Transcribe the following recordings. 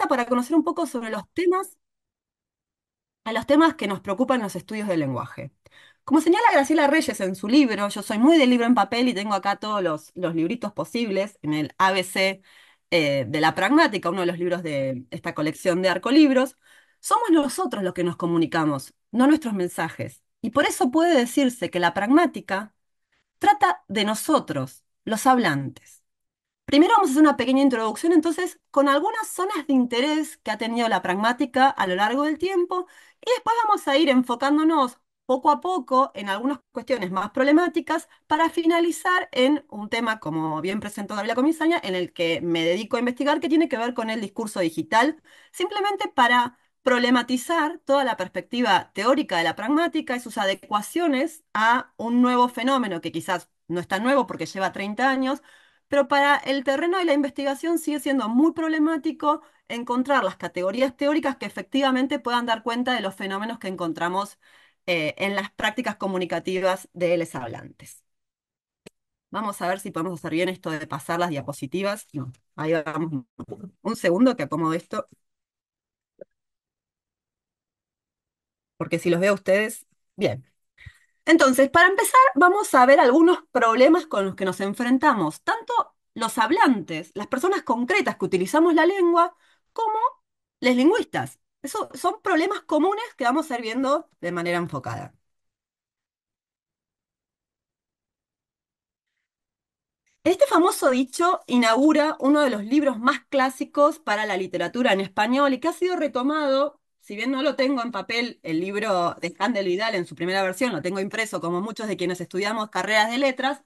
propuesta para conocer un poco sobre los temas que nos preocupan en los estudios del lenguaje. Como señala Graciela Reyes en su libro, yo soy muy de libro en papel y tengo acá todos los libritos posibles en el ABC de la pragmática, uno de los libros de esta colección de arcolibros. Somos nosotros los que nos comunicamos, no nuestros mensajes. Y por eso puede decirse que la pragmática trata de nosotros, los hablantes. Primero vamos a hacer una pequeña introducción entonces con algunas zonas de interés que ha tenido la pragmática a lo largo del tiempo y después vamos a ir enfocándonos poco a poco en algunas cuestiones más problemáticas para finalizar en un tema, como bien presentó Gabriela Comisaña, en el que me dedico a investigar, que tiene que ver con el discurso digital, simplemente para problematizar toda la perspectiva teórica de la pragmática y sus adecuaciones a un nuevo fenómeno que quizás no es tan nuevo porque lleva 30 años, pero para el terreno de la investigación sigue siendo muy problemático encontrar las categorías teóricas que efectivamente puedan dar cuenta de los fenómenos que encontramos en las prácticas comunicativas de los hablantes. Vamos a ver si podemos hacer bien esto de pasar las diapositivas. No, ahí vamos. Un segundo que acomodo esto, porque si los veo a ustedes, bien. Entonces, para empezar, vamos a ver algunos problemas con los que nos enfrentamos, tanto los hablantes, las personas concretas que utilizamos la lengua, como los lingüistas. Eso son problemas comunes que vamos a ir viendo de manera enfocada. Este famoso dicho inaugura uno de los libros más clásicos para la literatura en español y que ha sido retomado, si bien no lo tengo en papel, el libro de Handel Vidal en su primera versión, lo tengo impreso como muchos de quienes estudiamos carreras de letras,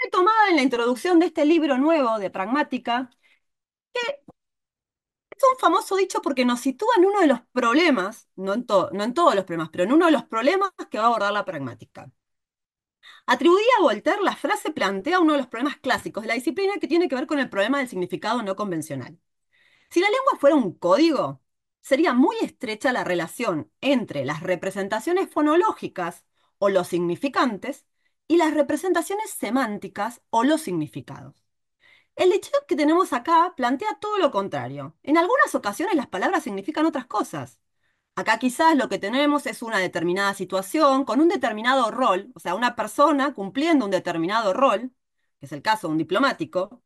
retomada en la introducción de este libro nuevo de pragmática. Es un famoso dicho porque nos sitúa en uno de los problemas, no en todos los problemas, pero en uno de los problemas que va a abordar la pragmática. Atribuida a Voltaire, la frase plantea uno de los problemas clásicos de la disciplina que tiene que ver con el problema del significado no convencional. Si la lengua fuera un código, sería muy estrecha la relación entre las representaciones fonológicas o los significantes y las representaciones semánticas o los significados. El diccionario que tenemos acá plantea todo lo contrario. En algunas ocasiones las palabras significan otras cosas. Acá quizás lo que tenemos es una determinada situación con un determinado rol, o sea, una persona cumpliendo un determinado rol, que es el caso de un diplomático.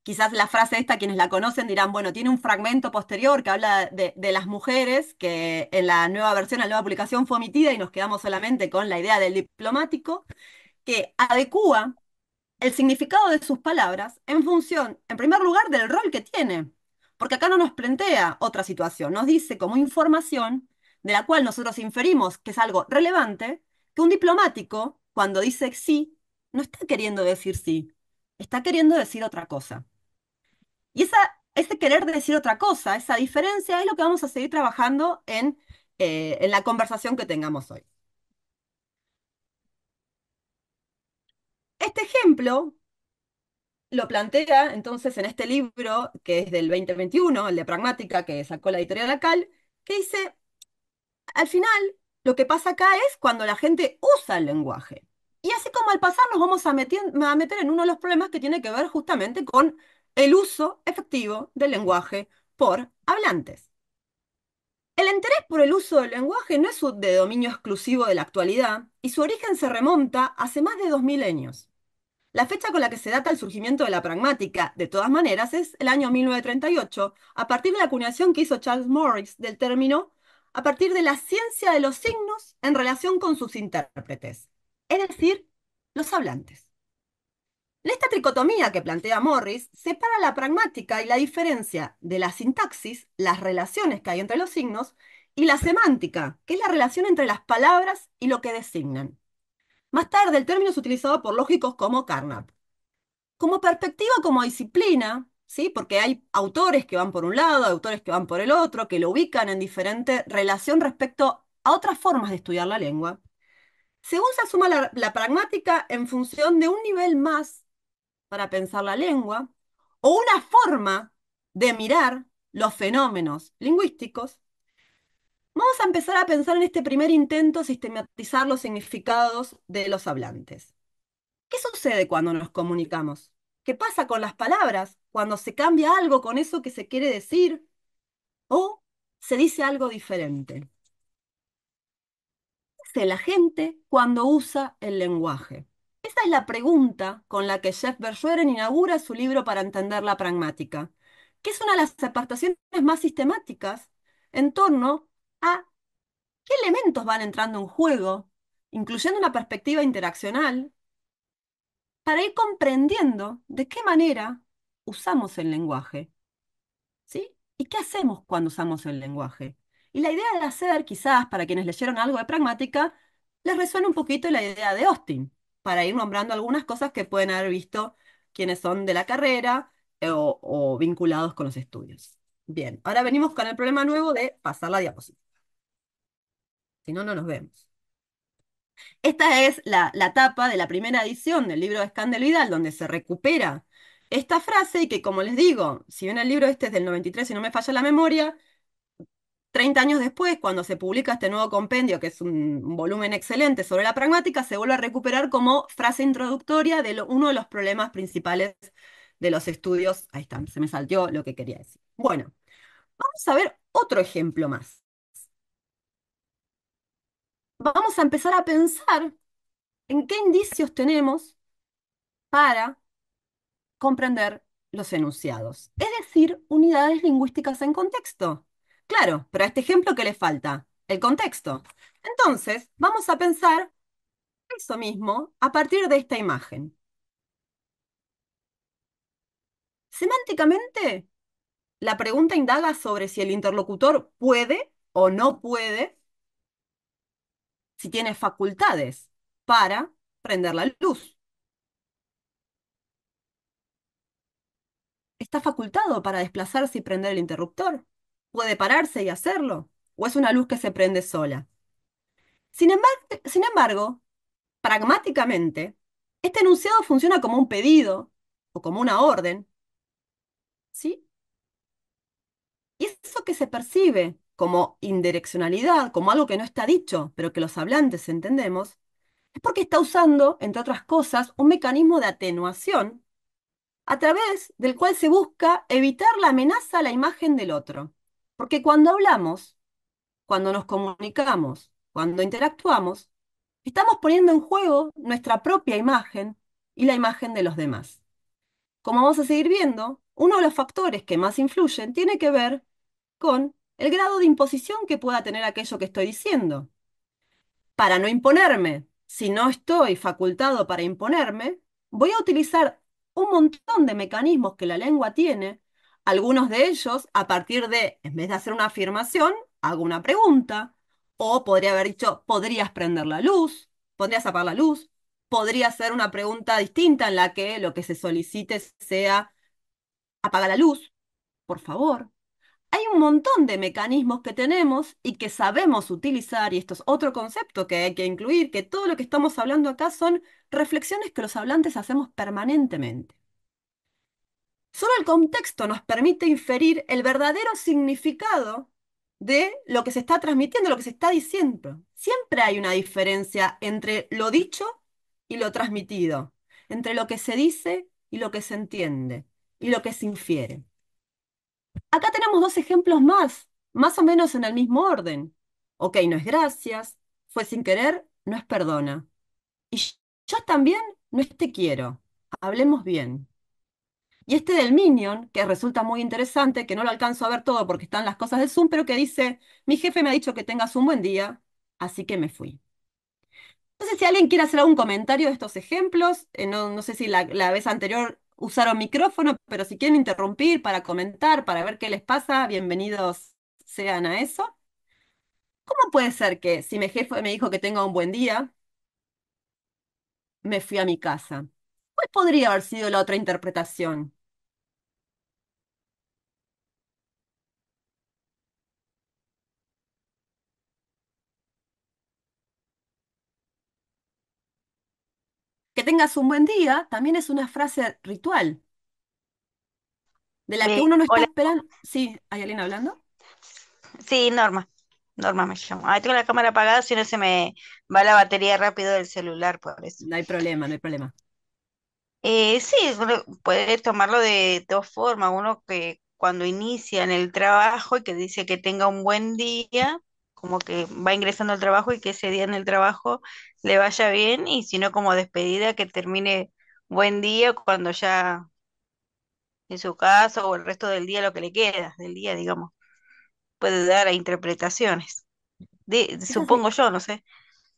Quizás la frase esta, quienes la conocen dirán, bueno, tiene un fragmento posterior que habla de las mujeres, que en la nueva versión, la nueva publicación fue omitida y nos quedamos solamente con la idea del diplomático, que adecúa el significado de sus palabras en función, en primer lugar, del rol que tiene. Porque acá no nos plantea otra situación, nos dice como información de la cual nosotros inferimos que es algo relevante, que un diplomático, cuando dice sí, no está queriendo decir sí, está queriendo decir otra cosa. Y ese querer decir otra cosa, esa diferencia, es lo que vamos a seguir trabajando en la conversación que tengamos hoy. Este ejemplo lo plantea entonces en este libro, que es del 2021, el de Pragmática, que sacó la editorial Acal, que dice, al final, lo que pasa acá es cuando la gente usa el lenguaje. Y así como al pasar nos vamos a meter en uno de los problemas que tiene que ver justamente con el uso efectivo del lenguaje por hablantes. El interés por el uso del lenguaje no es de dominio exclusivo de la actualidad, y su origen se remonta hace más de 2000 años. La fecha con la que se data el surgimiento de la pragmática, de todas maneras, es el año 1938, a partir de la acuñación que hizo Charles Morris del término, a partir de la ciencia de los signos en relación con sus intérpretes, es decir, los hablantes. En esta tricotomía que plantea Morris, separa la pragmática y la diferencia de la sintaxis, las relaciones que hay entre los signos, y la semántica, que es la relación entre las palabras y lo que designan. Más tarde, el término es utilizado por lógicos como Carnap. Como perspectiva, como disciplina, ¿sí? Porque hay autores que van por un lado, autores que van por el otro, que lo ubican en diferente relación respecto a otras formas de estudiar la lengua. Según se asuma la pragmática en función de un nivel más para pensar la lengua, o una forma de mirar los fenómenos lingüísticos, vamos a empezar a pensar en este primer intento sistematizar los significados de los hablantes. ¿Qué sucede cuando nos comunicamos? ¿Qué pasa con las palabras? Cuando se cambia algo con eso que se quiere decir. o se dice algo diferente. ¿Qué hace la gente cuando usa el lenguaje? Esa es la pregunta con la que Jeff Verschueren inaugura su libro para entender la pragmática, que es una de las apartaciones más sistemáticas en torno a qué elementos van entrando en juego, incluyendo una perspectiva interaccional, para ir comprendiendo de qué manera usamos el lenguaje. ¿Sí? ¿Y qué hacemos cuando usamos el lenguaje? Y la idea de hacer, quizás para quienes leyeron algo de pragmática, les resuena un poquito la idea de Austin, para ir nombrando algunas cosas que pueden haber visto quienes son de la carrera o vinculados con los estudios. Bien, ahora venimos con el problema nuevo de pasar la diapositiva. Si no, no nos vemos. Esta es la tapa de la primera edición del libro de Scandel Vidal, donde se recupera esta frase y que, como les digo, si bien el libro este es del 93 y no me falla la memoria, 30 años después, cuando se publica este nuevo compendio, que es un volumen excelente sobre la pragmática, se vuelve a recuperar como frase introductoria de uno de los problemas principales de los estudios. Ahí está, se me salteó lo que quería decir. Bueno, vamos a ver otro ejemplo más. Vamos a empezar a pensar en qué indicios tenemos para comprender los enunciados, es decir, unidades lingüísticas en contexto. Claro, pero a este ejemplo, ¿qué le falta? El contexto. Entonces, vamos a pensar eso mismo a partir de esta imagen. Semánticamente, la pregunta indaga sobre si el interlocutor puede o no puede, si tiene facultades para prender la luz. ¿Está facultado para desplazarse y prender el interruptor? ¿Puede pararse y hacerlo? ¿O es una luz que se prende sola? Sin embargo, pragmáticamente, este enunciado funciona como un pedido o como una orden, ¿sí? Y eso que se percibe como indireccionalidad, como algo que no está dicho, pero que los hablantes entendemos, es porque está usando, entre otras cosas, un mecanismo de atenuación a través del cual se busca evitar la amenaza a la imagen del otro. Porque cuando hablamos, cuando nos comunicamos, cuando interactuamos, estamos poniendo en juego nuestra propia imagen y la imagen de los demás. Como vamos a seguir viendo, uno de los factores que más influyen tiene que ver con el grado de imposición que pueda tener aquello que estoy diciendo. Para no imponerme, si no estoy facultado para imponerme, voy a utilizar un montón de mecanismos que la lengua tiene, algunos de ellos a partir de, en vez de hacer una afirmación, hago una pregunta, o podría haber dicho, ¿podrías prender la luz? ¿Podrías apagar la luz? Podría ser una pregunta distinta en la que lo que se solicite sea, apaga la luz, por favor. Hay un montón de mecanismos que tenemos y que sabemos utilizar, y esto es otro concepto que hay que incluir, que todo lo que estamos hablando acá son reflexiones que los hablantes hacemos permanentemente. Solo el contexto nos permite inferir el verdadero significado de lo que se está transmitiendo, lo que se está diciendo. Siempre hay una diferencia entre lo dicho y lo transmitido, entre lo que se dice y lo que se entiende, y lo que se infiere. Acá tenemos dos ejemplos más o menos en el mismo orden. Ok, no es gracias, fue sin querer, no es perdona. Y yo también no es te quiero. Hablemos bien. Y este del Minion, que resulta muy interesante, que no lo alcanzo a ver todo porque están las cosas de Zoom, pero que dice, mi jefe me ha dicho que tengas un buen día, así que me fui. No sé si alguien quiere hacer algún comentario de estos ejemplos. No sé si la vez anterior usaron micrófono, pero si quieren interrumpir para comentar, para ver qué les pasa, bienvenidos sean a eso. ¿Cómo puede ser que si mi jefe me dijo que tenga un buen día, me fui a mi casa? ¿Cuál podría haber sido la otra interpretación? Que tengas un buen día también es una frase ritual, de la que uno no está Hola, esperando. Sí, ¿hay alguien hablando? sí, Norma. Norma me llamo. Ahí tengo la cámara apagada, si no se me va la batería rápido del celular, por eso. No hay problema, no hay problema. Sí, bueno, puedes tomarlo de dos formas. Uno que cuando inicia en el trabajo y que dice que tenga un buen día, como que va ingresando al trabajo y que ese día en el trabajo le vaya bien, y si no como despedida que termine buen día cuando ya en su caso o el resto del día, lo que le queda del día, digamos, puede dar a interpretaciones. Esas, Supongo yo, no sé.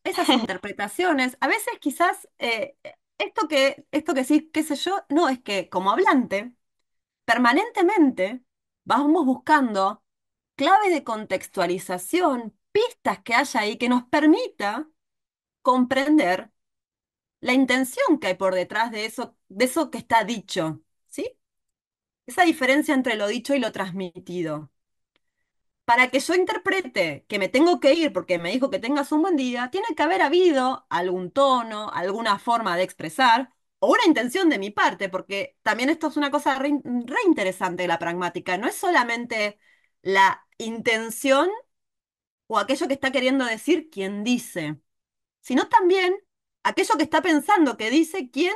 esas interpretaciones, a veces quizás esto que sí, qué sé yo, no, es que como hablante, permanentemente vamos buscando claves de contextualización, pistas que haya ahí que nos permita comprender la intención que hay por detrás de eso que está dicho, ¿sí? Esa diferencia entre lo dicho y lo transmitido. Para que yo interprete que me tengo que ir porque me dijo que tengas un buen día, tiene que haber habido algún tono, alguna forma de expresar o una intención de mi parte, porque también esto es una cosa re interesante de la pragmática. No es solamente la intención o aquello que está queriendo decir quien dice, sino también aquello que está pensando que dice quién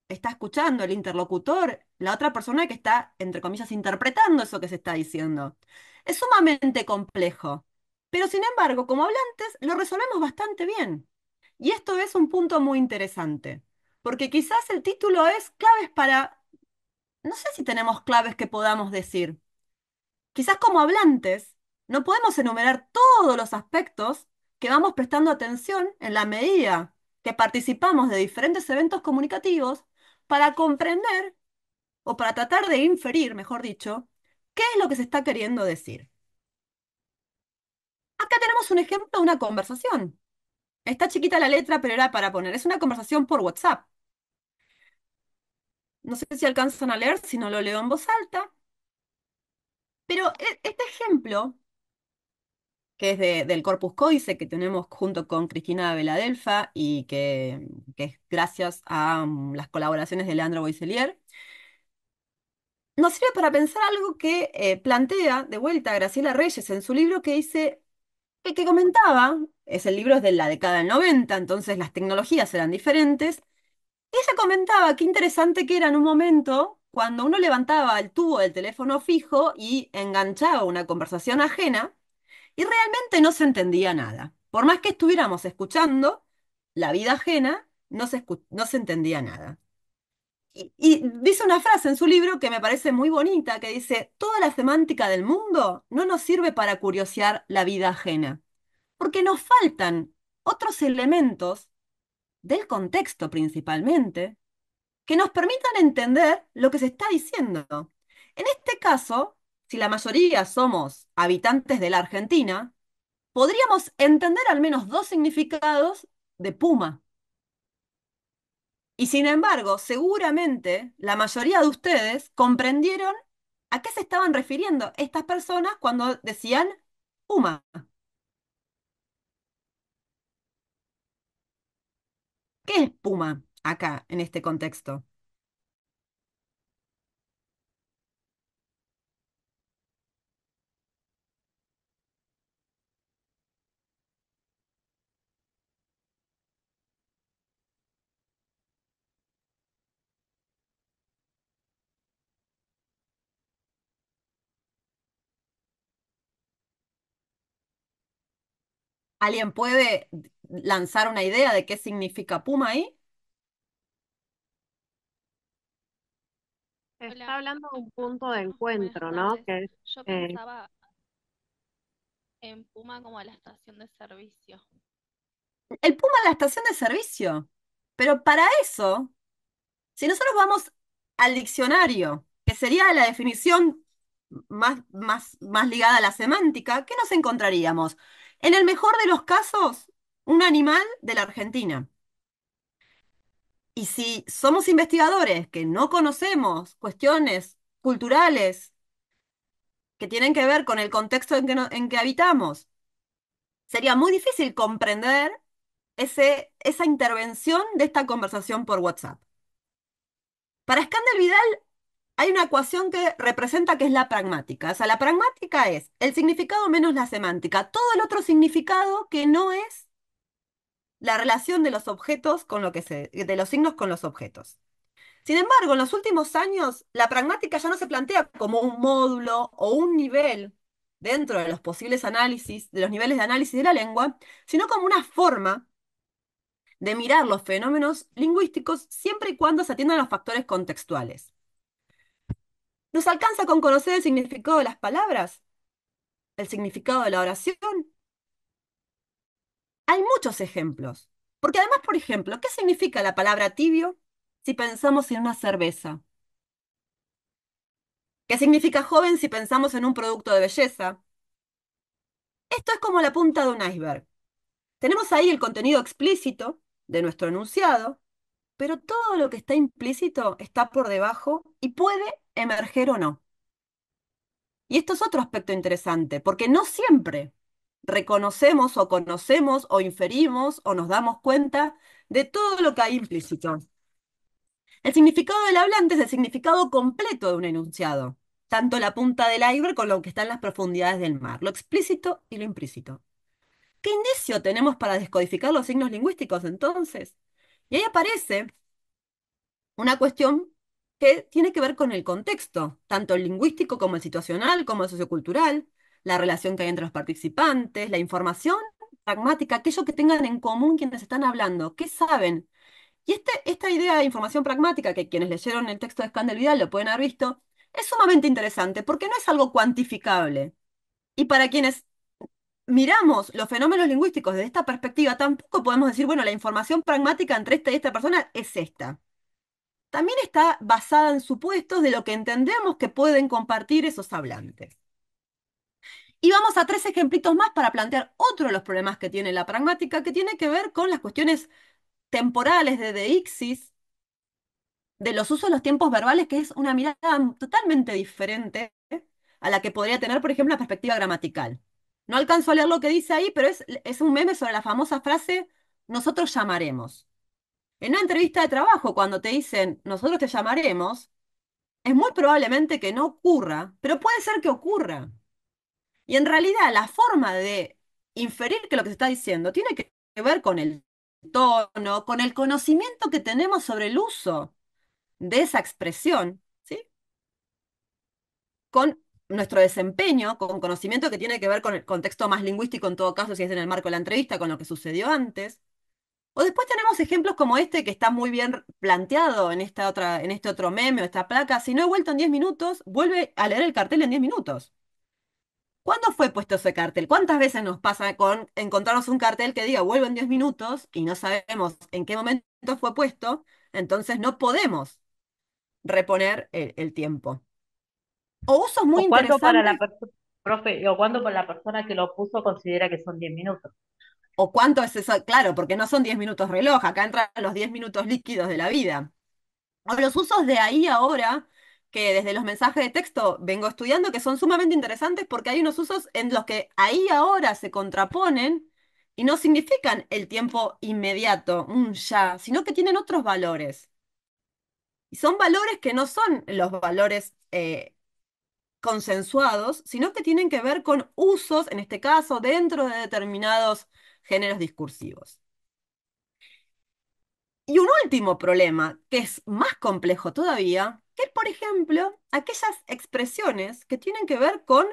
está escuchando, el interlocutor, la otra persona que está, entre comillas, interpretando eso que se está diciendo. Es sumamente complejo, pero sin embargo, como hablantes, lo resolvemos bastante bien. Y esto es un punto muy interesante, porque quizás el título es claves para, no sé si tenemos claves que podamos decir. Quizás como hablantes no podemos enumerar todos los aspectos que vamos prestando atención en la medida que participamos de diferentes eventos comunicativos para comprender o para tratar de inferir, mejor dicho, qué es lo que se está queriendo decir. Acá tenemos un ejemplo de una conversación. Está chiquita la letra, pero era para poner. Es una conversación por WhatsApp. No sé si alcanzan a leer, si no lo leo en voz alta, pero este ejemplo que es del Corpus Códice que tenemos junto con Cristina Veladelfa y que es gracias a las colaboraciones de Leandro Boiselier, nos sirve para pensar algo que plantea de vuelta Graciela Reyes en su libro que dice, que comentaba, es el libro es de la década del 90, entonces las tecnologías eran diferentes. Ella comentaba qué interesante que era en un momento cuando uno levantaba el tubo del teléfono fijo y enganchaba una conversación ajena y realmente no se entendía nada. Por más que estuviéramos escuchando la vida ajena, no se entendía nada. Y dice una frase en su libro que me parece muy bonita, que dice, toda la semántica del mundo no nos sirve para curiosear la vida ajena, porque nos faltan otros elementos del contexto principalmente, que nos permitan entender lo que se está diciendo. En este caso, si la mayoría somos habitantes de la Argentina, podríamos entender al menos dos significados de puma. Y sin embargo, seguramente la mayoría de ustedes comprendieron a qué se estaban refiriendo estas personas cuando decían puma. ¿Qué es puma acá en este contexto? ¿Alguien puede lanzar una idea de qué significa puma ahí? Está Hola, hablando de un punto de buenas encuentro, ¿no? tardes. Que es, Yo eh, pensaba en Puma como la estación de servicio. El puma es la estación de servicio. Pero para eso, si nosotros vamos al diccionario, que sería la definición más ligada a la semántica, ¿qué nos encontraríamos? En el mejor de los casos, un animal de la Argentina. Y si somos investigadores que no conocemos cuestiones culturales que tienen que ver con el contexto en que habitamos, sería muy difícil comprender esa intervención de esta conversación por WhatsApp. Para Scandel Vidal hay una ecuación que representa que es la pragmática. O sea, la pragmática es el significado menos la semántica, todo el otro significado que no es la relación de los objetos con lo que de los signos con los objetos. Sin embargo, en los últimos años, la pragmática ya no se plantea como un módulo o un nivel dentro de los posibles análisis, de los niveles de análisis de la lengua, sino como una forma de mirar los fenómenos lingüísticos siempre y cuando se atiendan a los factores contextuales. ¿Nos alcanza con conocer el significado de las palabras? ¿El significado de la oración? Hay muchos ejemplos. Porque además, por ejemplo, ¿qué significa la palabra tibio si pensamos en una cerveza? ¿Qué significa joven si pensamos en un producto de belleza? Esto es como la punta de un iceberg. Tenemos ahí el contenido explícito de nuestro enunciado, pero todo lo que está implícito está por debajo y puede emerger o no. Y esto es otro aspecto interesante, porque no siempre reconocemos o conocemos o inferimos o nos damos cuenta de todo lo que hay implícito. El significado del hablante es el significado completo de un enunciado, tanto la punta del iceberg con lo que está en las profundidades del mar, lo explícito y lo implícito. ¿Qué indicio tenemos para descodificar los signos lingüísticos entonces? Y ahí aparece una cuestión que tiene que ver con el contexto, tanto el lingüístico como el situacional, como el sociocultural, la relación que hay entre los participantes, la información pragmática, aquello que tengan en común quienes están hablando, qué saben. Y esta idea de información pragmática, que quienes leyeron el texto de Scandel Vidal lo pueden haber visto, es sumamente interesante porque no es algo cuantificable. Y para quienes miramos los fenómenos lingüísticos desde esta perspectiva, tampoco podemos decir, bueno, la información pragmática entre esta y esta persona es esta. También está basada en supuestos de lo que entendemos que pueden compartir esos hablantes. Y vamos a tres ejemplitos más para plantear otro de los problemas que tiene la pragmática, que tiene que ver con las cuestiones temporales de deixis, de los usos de los tiempos verbales, que es una mirada totalmente diferente a la que podría tener, por ejemplo, la perspectiva gramatical. No alcanzo a leer lo que dice ahí, pero es un meme sobre la famosa frase, nosotros llamaremos. En una entrevista de trabajo, cuando te dicen, nosotros te llamaremos, es muy probablemente que no ocurra, pero puede ser que ocurra. Y en realidad la forma de inferir que lo que se está diciendo tiene que ver con el tono, con el conocimiento que tenemos sobre el uso de esa expresión, ¿sí? Con nuestro desempeño, con conocimiento que tiene que ver con el contexto más lingüístico, en todo caso, si es en el marco de la entrevista, con lo que sucedió antes. O después tenemos ejemplos como este que está muy bien planteado en este otro meme o esta placa. Si no he vuelto en 10 minutos, vuelve a leer el cartel en 10 minutos. ¿Cuándo fue puesto ese cartel? ¿Cuántas veces nos pasa con encontrarnos un cartel que diga vuelvo en 10 minutos y no sabemos en qué momento fue puesto? Entonces no podemos reponer el tiempo. O usos muy O cuánto para interesantes, la persona, profe, o cuánto para la persona que lo puso considera que son 10 minutos. o cuánto es eso, claro, porque no son 10 minutos reloj, acá entran los 10 minutos líquidos de la vida. O los usos de ahí ahora, que desde los mensajes de texto vengo estudiando, que son sumamente interesantes porque hay unos usos en los que ahí ahora se contraponen y no significan el tiempo inmediato, un ya, sino que tienen otros valores. Y son valores que no son los valores consensuados, sino que tienen que ver con usos, en este caso, dentro de determinados géneros discursivos. Y un último problema, que es más complejo todavía, que es, por ejemplo, aquellas expresiones que tienen que ver con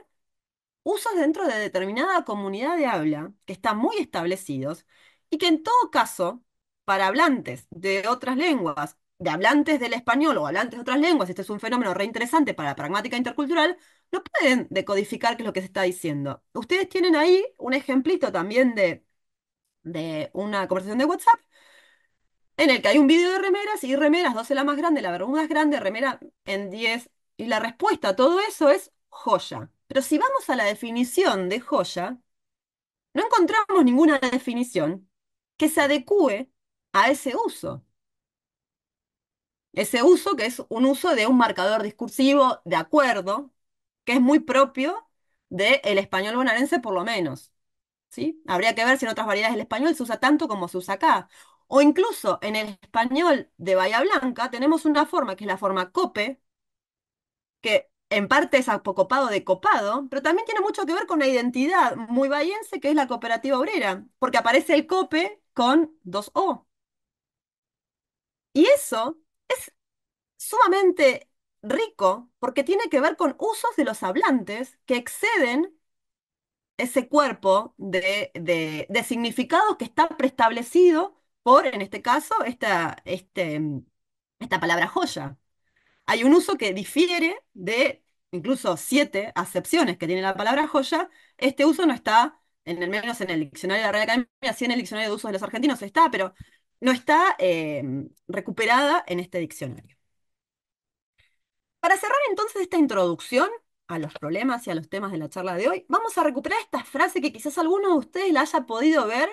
usos dentro de determinada comunidad de habla, que están muy establecidos, y que en todo caso, para hablantes de otras lenguas, de hablantes del español o hablantes de otras lenguas, este es un fenómeno re interesante para la pragmática intercultural, no pueden decodificar qué es lo que se está diciendo. Ustedes tienen ahí un ejemplito también de una conversación de WhatsApp en el que hay un vídeo de remeras y remeras, 12 la más grande, la bermuda es grande, remera en 10. Y la respuesta a todo eso es joya. Pero si vamos a la definición de joya, no encontramos ninguna definición que se adecue a ese uso. Ese uso que es un uso de un marcador discursivo de acuerdo, que es muy propio del español bonaerense por lo menos. ¿Sí? Habría que ver si en otras variedades del español se usa tanto como se usa acá. O incluso en el español de Bahía Blanca tenemos una forma que es la forma cope, que en parte es apocopado de copado, pero también tiene mucho que ver con una identidad muy bahiense que es la cooperativa obrera, porque aparece el cope con dos O. Y eso es sumamente rico porque tiene que ver con usos de los hablantes que exceden ese cuerpo de significados que está preestablecido por, en este caso, esta palabra joya. Hay un uso que difiere de incluso 7 acepciones que tiene la palabra joya. Este uso no está, en el menos en el diccionario de la Real Academia, sí en el diccionario de usos de los argentinos está, pero no está recuperada en este diccionario. Para cerrar entonces esta introducción a los problemas y a los temas de la charla de hoy, vamos a recuperar esta frase que quizás alguno de ustedes la haya podido ver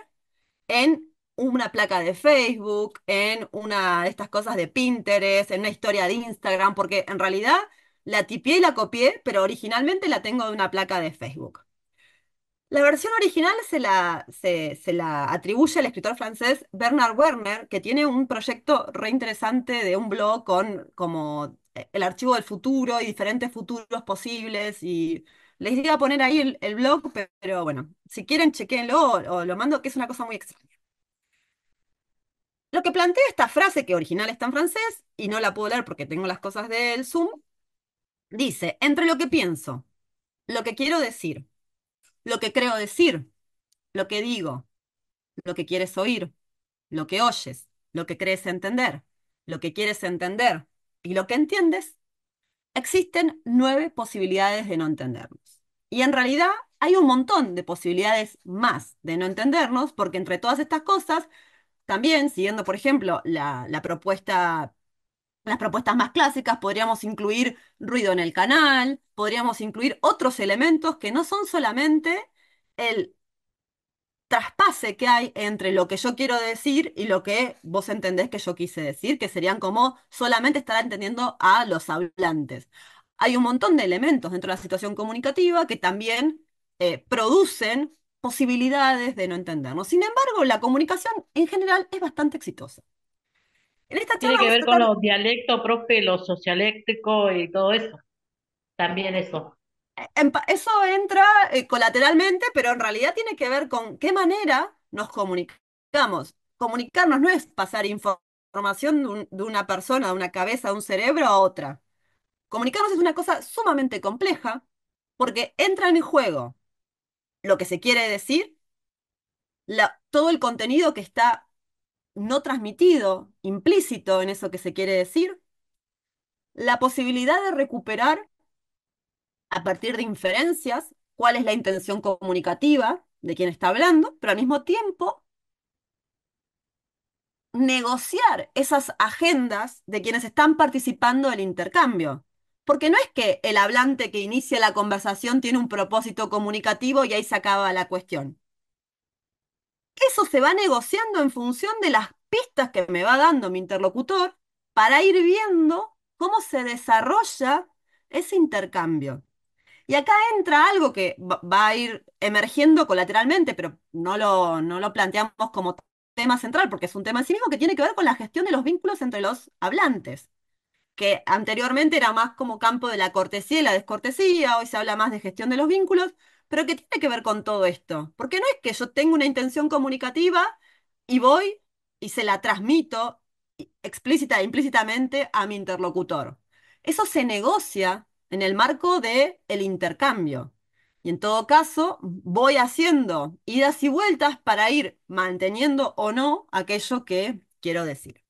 en una placa de Facebook, en una de estas cosas de Pinterest, en una historia de Instagram, porque en realidad la tipié y la copié, pero originalmente la tengo de una placa de Facebook. La versión original se la atribuye al escritor francés Bernard Werner, que tiene un proyecto re interesante de un blog con como el archivo del futuro y diferentes futuros posibles. Y les iba a poner ahí el blog, pero bueno, si quieren, chequéenlo o lo mando, que es una cosa muy extraña. Lo que plantea esta frase, que original está en francés y no la puedo leer porque tengo las cosas del Zoom, dice: entre lo que pienso, lo que quiero decir, lo que creo decir, lo que digo, lo que quieres oír, lo que oyes, lo que crees entender, lo que quieres entender y lo que entiendes, existen 9 posibilidades de no entendernos. Y en realidad hay un montón de posibilidades más de no entendernos, porque entre todas estas cosas, también, siguiendo, por ejemplo, la propuesta, las propuestas más clásicas, podríamos incluir ruido en el canal, podríamos incluir otros elementos que no son solamente el traspase que hay entre lo que yo quiero decir y lo que vos entendés que yo quise decir, que serían como solamente estar entendiendo a los hablantes. Hay un montón de elementos dentro de la situación comunicativa que también producen posibilidades de no entendernos. Sin embargo, la comunicación en general es bastante exitosa. En esta charla Tiene que vamos a ver con tratar, los dialectos, profe, los sociolécticos y todo eso. También eso. eso entra colateralmente, pero en realidad tiene que ver con qué manera nos comunicamos. Comunicarnos no es pasar información de una persona, de una cabeza, de un cerebro a otra. Comunicarnos es una cosa sumamente compleja porque entra en juego lo que se quiere decir, todo el contenido que está no transmitido, implícito en eso que se quiere decir, la posibilidad de recuperar a partir de inferencias cuál es la intención comunicativa de quien está hablando, pero al mismo tiempo negociar esas agendas de quienes están participando del intercambio. Porque no es que el hablante que inicia la conversación tiene un propósito comunicativo y ahí se acaba la cuestión. Eso se va negociando en función de las pistas que me va dando mi interlocutor para ir viendo cómo se desarrolla ese intercambio. Y acá entra algo que va a ir emergiendo colateralmente, pero no lo planteamos como tema central, porque es un tema en sí mismo que tiene que ver con la gestión de los vínculos entre los hablantes, que anteriormente era más como campo de la cortesía y la descortesía, hoy se habla más de gestión de los vínculos, pero que tiene que ver con todo esto, porque no es que yo tengo una intención comunicativa y voy y se la transmito explícita e implícitamente a mi interlocutor. Eso se negocia en el marco del intercambio. Y en todo caso, voy haciendo idas y vueltas para ir manteniendo o no aquello que quiero decir.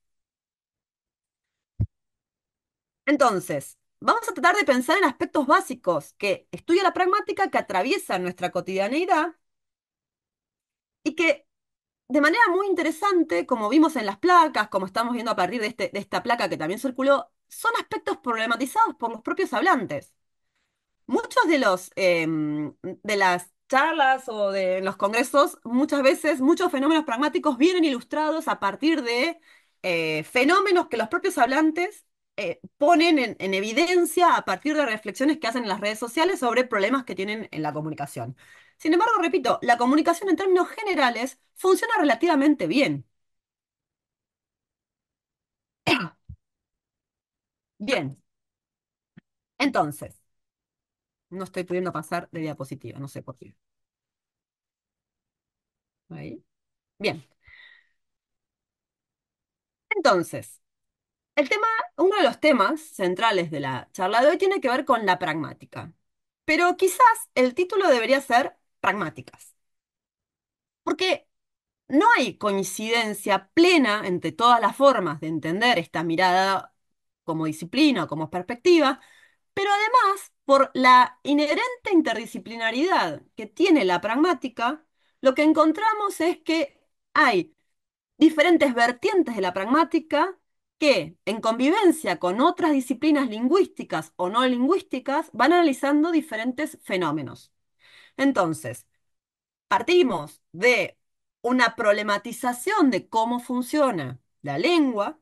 Entonces, vamos a tratar de pensar en aspectos básicos que estudia la pragmática, que atraviesan nuestra cotidianeidad y que de manera muy interesante, como vimos en las placas, como estamos viendo a partir de esta placa que también circuló, son aspectos problematizados por los propios hablantes. Muchos de las charlas o de los congresos, muchas veces, muchos fenómenos pragmáticos vienen ilustrados a partir de fenómenos que los propios hablantes ponen en evidencia a partir de reflexiones que hacen en las redes sociales sobre problemas que tienen en la comunicación. Sin embargo, repito, la comunicación en términos generales funciona relativamente bien. Bien, entonces, no estoy pudiendo pasar de diapositiva, no sé por qué. Ahí. Bien, entonces. El tema, uno de los temas centrales de la charla de hoy tiene que ver con la pragmática. Pero quizás el título debería ser Pragmáticas, porque no hay coincidencia plena entre todas las formas de entender esta mirada como disciplina o como perspectiva, pero además, por la inherente interdisciplinaridad que tiene la pragmática, lo que encontramos es que hay diferentes vertientes de la pragmática que, en convivencia con otras disciplinas lingüísticas o no lingüísticas, van analizando diferentes fenómenos. Entonces, partimos de una problematización de cómo funciona la lengua,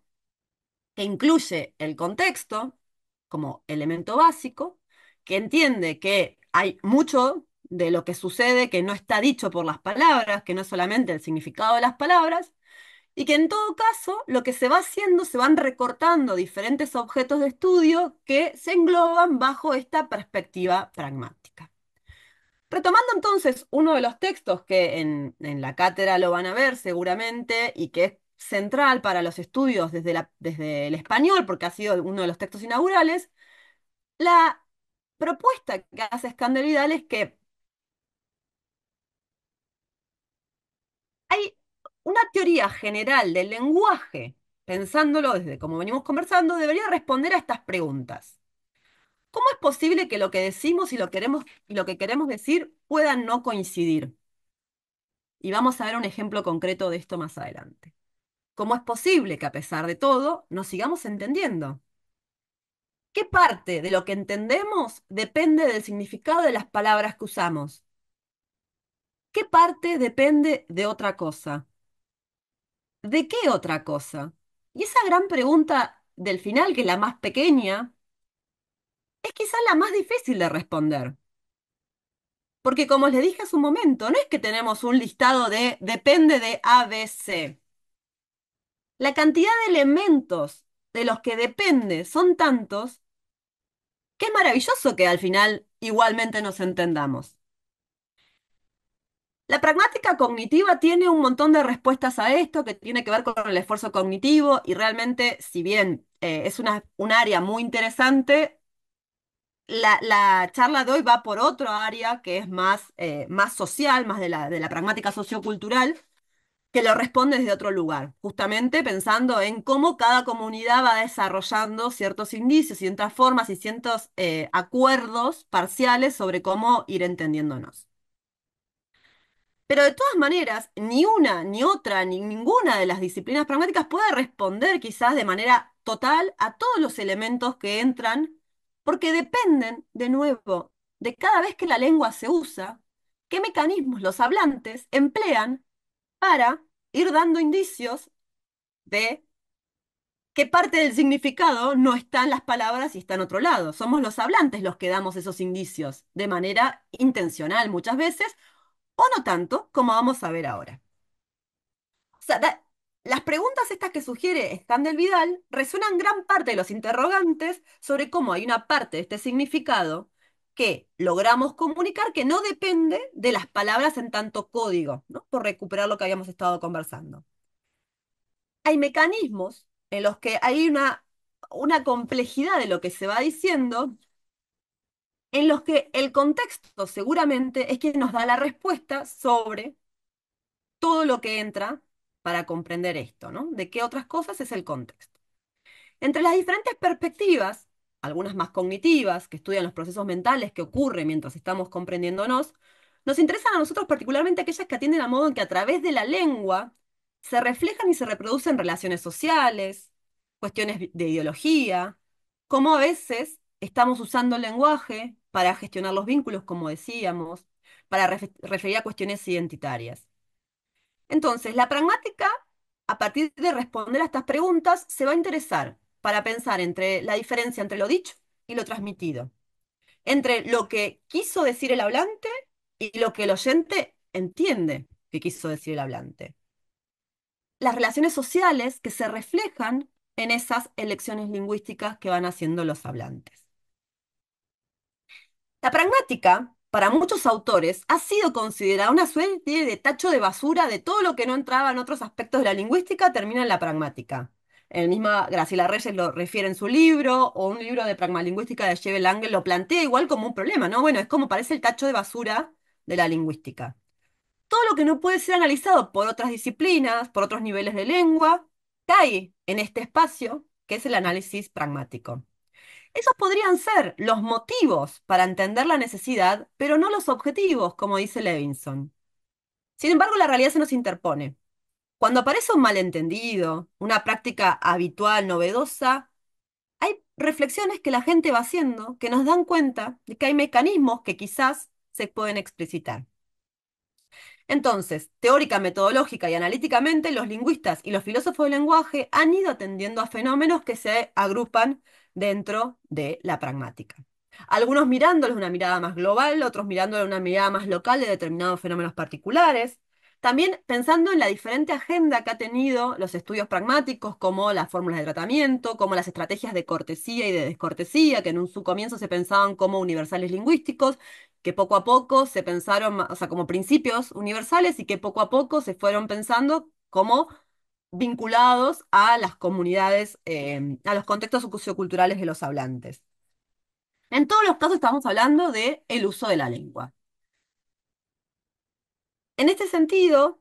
que incluye el contexto como elemento básico, que entiende que hay mucho de lo que sucede que no está dicho por las palabras, que no es solamente el significado de las palabras, y que en todo caso lo que se va haciendo, se van recortando diferentes objetos de estudio que se engloban bajo esta perspectiva pragmática. Retomando entonces uno de los textos que en la cátedra lo van a ver seguramente y que es central para los estudios desde el español, porque ha sido uno de los textos inaugurales, la propuesta que hace Escándalo Vidal es que hay una teoría general del lenguaje, pensándolo desde como venimos conversando, debería responder a estas preguntas. ¿Cómo es posible que lo que decimos y lo que queremos decir puedan no coincidir? Y vamos a ver un ejemplo concreto de esto más adelante. ¿Cómo es posible que a pesar de todo nos sigamos entendiendo? ¿Qué parte de lo que entendemos depende del significado de las palabras que usamos? ¿Qué parte depende de otra cosa? ¿De qué otra cosa? Y esa gran pregunta del final, que es la más pequeña, es quizás la más difícil de responder. Porque como les dije hace un momento, no es que tenemos un listado de depende de A, B, C. La cantidad de elementos de los que depende son tantos que es maravilloso que al final igualmente nos entendamos. La pragmática cognitiva tiene un montón de respuestas a esto que tiene que ver con el esfuerzo cognitivo y realmente, si bien es un área muy interesante, la charla de hoy va por otro área que es más social, más de la pragmática sociocultural, que lo responde desde otro lugar, justamente pensando en cómo cada comunidad va desarrollando ciertos indicios, ciertas formas y ciertos acuerdos parciales sobre cómo ir entendiéndonos. Pero de todas maneras, ni una, ni otra, ni ninguna de las disciplinas pragmáticas puede responder quizás de manera total a todos los elementos que entran, porque dependen, de nuevo, de cada vez que la lengua se usa, qué mecanismos los hablantes emplean para ir dando indicios de qué parte del significado no está en las palabras y está en otro lado. Somos los hablantes los que damos esos indicios de manera intencional muchas veces, o no tanto, como vamos a ver ahora. O sea, las preguntas estas que sugiere Scandel Vidal resuenan gran parte de los interrogantes sobre cómo hay una parte de este significado que logramos comunicar que no depende de las palabras en tanto código, ¿no? Por recuperar lo que habíamos estado conversando. Hay mecanismos en los que hay una complejidad de lo que se va diciendo, en los que el contexto seguramente es quien nos da la respuesta sobre todo lo que entra para comprender esto, ¿no? De qué otras cosas es el contexto. Entre las diferentes perspectivas, algunas más cognitivas, que estudian los procesos mentales que ocurren mientras estamos comprendiéndonos, nos interesan a nosotros particularmente aquellas que atienden a modo en que a través de la lengua se reflejan y se reproducen relaciones sociales, cuestiones de ideología, cómo a veces estamos usando el lenguaje para gestionar los vínculos, como decíamos, para referir a cuestiones identitarias. Entonces, la pragmática, a partir de responder a estas preguntas, se va a interesar para pensar entre la diferencia entre lo dicho y lo transmitido, entre lo que quiso decir el hablante y lo que el oyente entiende que quiso decir el hablante. Las relaciones sociales que se reflejan en esas elecciones lingüísticas que van haciendo los hablantes. La pragmática, para muchos autores, ha sido considerada una suerte de tacho de basura de todo lo que no entraba en otros aspectos de la lingüística, termina en la pragmática. misma Graciela Reyes lo refiere en su libro, o un libro de pragmalingüística de Jebel Lange lo plantea igual como un problema, ¿no? Bueno, es como parece el tacho de basura de la lingüística. Todo lo que no puede ser analizado por otras disciplinas, por otros niveles de lengua, cae en este espacio que es el análisis pragmático. Esos podrían ser los motivos para entender la necesidad, pero no los objetivos, como dice Levinson. Sin embargo, la realidad se nos interpone. Cuando aparece un malentendido, una práctica habitual, novedosa, hay reflexiones que la gente va haciendo que nos dan cuenta de que hay mecanismos que quizás se pueden explicitar. Entonces, teórica, metodológica y analíticamente, los lingüistas y los filósofos del lenguaje han ido atendiendo a fenómenos que se agrupan dentro de la pragmática. Algunos mirándolos de una mirada más global, otros mirándolos de una mirada más local de determinados fenómenos particulares. También pensando en la diferente agenda que ha tenido los estudios pragmáticos, como las fórmulas de tratamiento, como las estrategias de cortesía y de descortesía, que en su comienzo se pensaban como universales lingüísticos, que poco a poco se pensaron, o sea, como principios universales y que poco a poco se fueron pensando como vinculados a las comunidades, a los contextos socioculturales de los hablantes. En todos los casos estamos hablando de el uso de la lengua. En este sentido,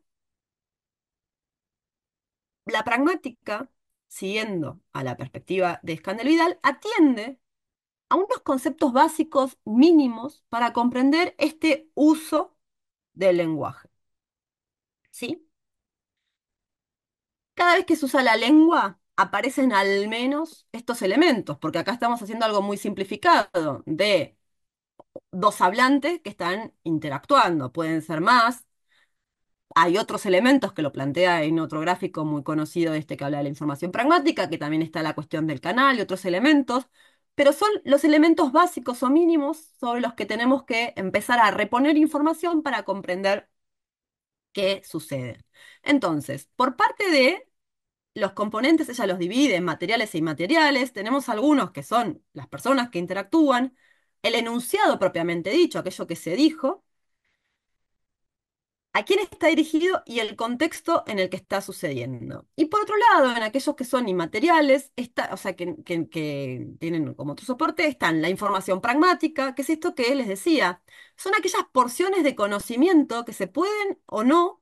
la pragmática, siguiendo a la perspectiva de Scandel Vidal, atiende a unos conceptos básicos mínimos para comprender este uso del lenguaje. ¿Sí? Cada vez que se usa la lengua, aparecen al menos estos elementos, porque acá estamos haciendo algo muy simplificado de dos hablantes que están interactuando, pueden ser más. Hay otros elementos que lo plantea en otro gráfico muy conocido, este que habla de la información pragmática, que también está la cuestión del canal y otros elementos, pero son los elementos básicos o mínimos sobre los que tenemos que empezar a reponer información para comprender qué sucede. Entonces, por parte de los componentes, ella los divide en materiales e inmateriales. Tenemos algunos que son las personas que interactúan, el enunciado propiamente dicho, aquello que se dijo, a quién está dirigido y el contexto en el que está sucediendo. Y por otro lado, en aquellos que son inmateriales, o sea, que tienen como otro soporte, están la información pragmática, que es esto que les decía. Son aquellas porciones de conocimiento que se pueden o no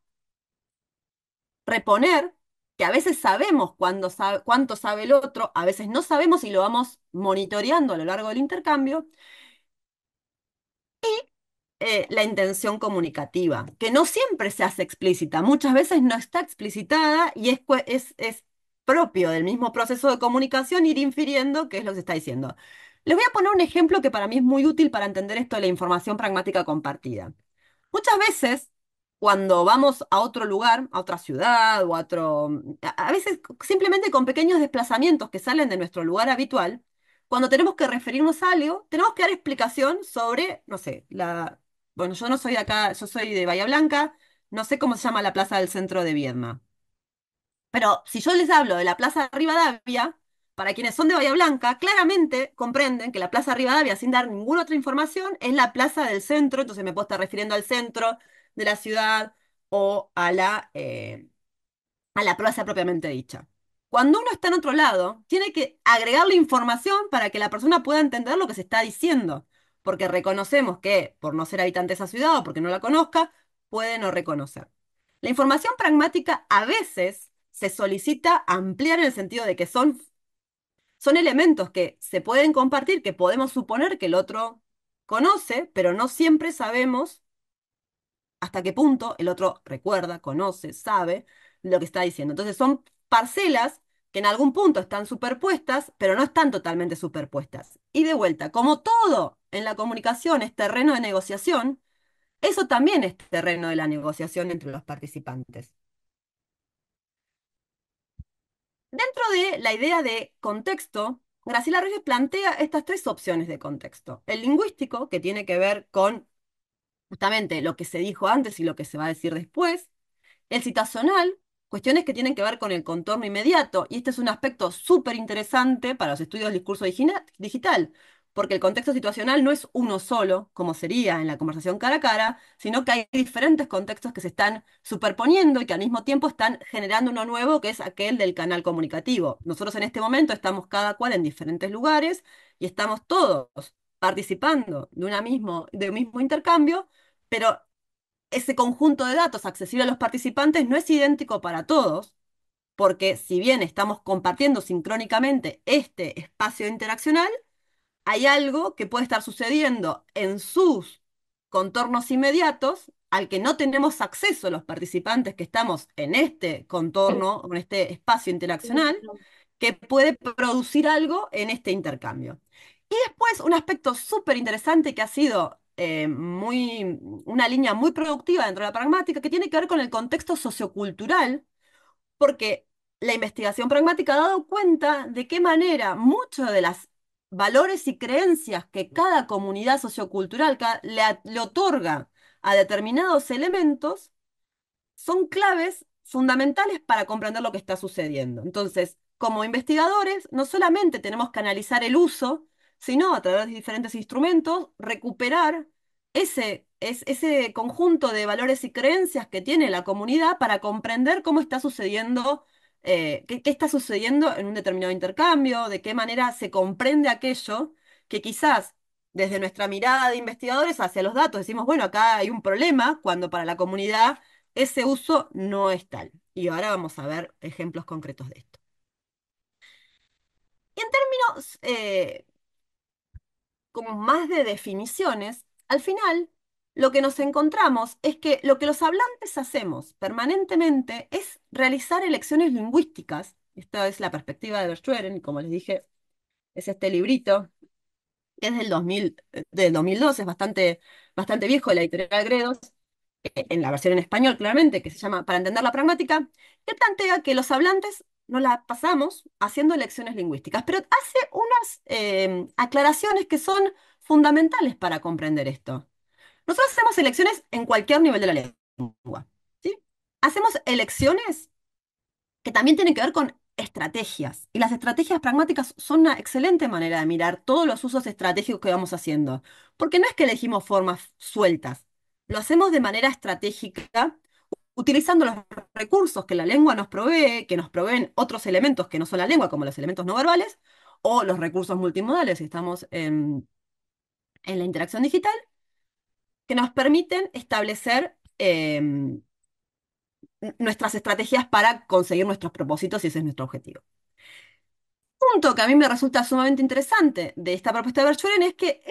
reponer, que a veces sabemos cuánto sabe el otro, a veces no sabemos y lo vamos monitoreando a lo largo del intercambio, la intención comunicativa, que no siempre se hace explícita, muchas veces no está explicitada y es propio del mismo proceso de comunicación ir infiriendo qué es lo que se está diciendo. Les voy a poner un ejemplo que para mí es muy útil para entender esto de la información pragmática compartida. Muchas veces, cuando vamos a otro lugar, a otra ciudad o a otro, a veces simplemente con pequeños desplazamientos que salen de nuestro lugar habitual, cuando tenemos que referirnos a algo, tenemos que dar explicación sobre, no sé, bueno, yo no soy de acá, yo soy de Bahía Blanca, no sé cómo se llama la plaza del centro de Viedma. Pero si yo les hablo de la Plaza Rivadavia, para quienes son de Bahía Blanca, claramente comprenden que la Plaza Rivadavia, sin dar ninguna otra información, es la plaza del centro, entonces me puedo estar refiriendo al centro de la ciudad o a la plaza propiamente dicha. Cuando uno está en otro lado, tiene que agregarle información para que la persona pueda entender lo que se está diciendo, porque reconocemos que, por no ser habitante de esa ciudad o porque no la conozca, puede no reconocer. La información pragmática a veces se solicita ampliar en el sentido de que son elementos que se pueden compartir, que podemos suponer que el otro conoce, pero no siempre sabemos hasta qué punto el otro recuerda, conoce, sabe lo que está diciendo. Entonces son parcelas que en algún punto están superpuestas, pero no están totalmente superpuestas. Y de vuelta, como todo en la comunicación es terreno de negociación, eso también es terreno de la negociación entre los participantes. Dentro de la idea de contexto, Graciela Reyes plantea estas tres opciones de contexto. El lingüístico, que tiene que ver con justamente lo que se dijo antes y lo que se va a decir después. El citacional, cuestiones que tienen que ver con el contorno inmediato, y este es un aspecto súper interesante para los estudios del discurso digital, porque el contexto situacional no es uno solo, como sería en la conversación cara a cara, sino que hay diferentes contextos que se están superponiendo y que al mismo tiempo están generando uno nuevo, que es aquel del canal comunicativo. Nosotros en este momento estamos cada cual en diferentes lugares y estamos todos participando de un mismo intercambio, pero ese conjunto de datos accesible a los participantes no es idéntico para todos, porque si bien estamos compartiendo sincrónicamente este espacio interaccional, hay algo que puede estar sucediendo en sus contornos inmediatos al que no tenemos acceso los participantes que estamos en este contorno, en este espacio interaccional, que puede producir algo en este intercambio. Y después, un aspecto súper interesante que ha sido una línea muy productiva dentro de la pragmática, que tiene que ver con el contexto sociocultural, porque la investigación pragmática ha dado cuenta de qué manera muchos de los valores y creencias que cada comunidad sociocultural le otorga a determinados elementos son claves fundamentales para comprender lo que está sucediendo. Entonces, como investigadores, no solamente tenemos que analizar el uso, sino a través de diferentes instrumentos, recuperar ese conjunto de valores y creencias que tiene la comunidad para comprender cómo está sucediendo, qué está sucediendo en un determinado intercambio, de qué manera se comprende aquello que quizás desde nuestra mirada de investigadores hacia los datos decimos, bueno, acá hay un problema, cuando para la comunidad ese uso no es tal. Y ahora vamos a ver ejemplos concretos de esto. Y en términos como más de definiciones, al final lo que nos encontramos es que lo que los hablantes hacemos permanentemente es realizar elecciones lingüísticas. Esta es la perspectiva de Verschueren, y como les dije, es este librito que es del 2002, es bastante viejo, de la editorial Gredos, en la versión en español claramente, que se llama Para entender la pragmática, que plantea que los hablantes nos la pasamos haciendo elecciones lingüísticas, pero hace unas aclaraciones que son fundamentales para comprender esto. Nosotros hacemos elecciones en cualquier nivel de la lengua, ¿sí? Hacemos elecciones que también tienen que ver con estrategias. Y las estrategias pragmáticas son una excelente manera de mirar todos los usos estratégicos que vamos haciendo. Porque no es que elegimos formas sueltas, lo hacemos de manera estratégica, utilizando los recursos que la lengua nos provee, que nos proveen otros elementos que no son la lengua, como los elementos no verbales, o los recursos multimodales, si estamos en la interacción digital, que nos permiten establecer nuestras estrategias para conseguir nuestros propósitos, y ese es nuestro objetivo. Punto que a mí me resulta sumamente interesante de esta propuesta de Verschueren es que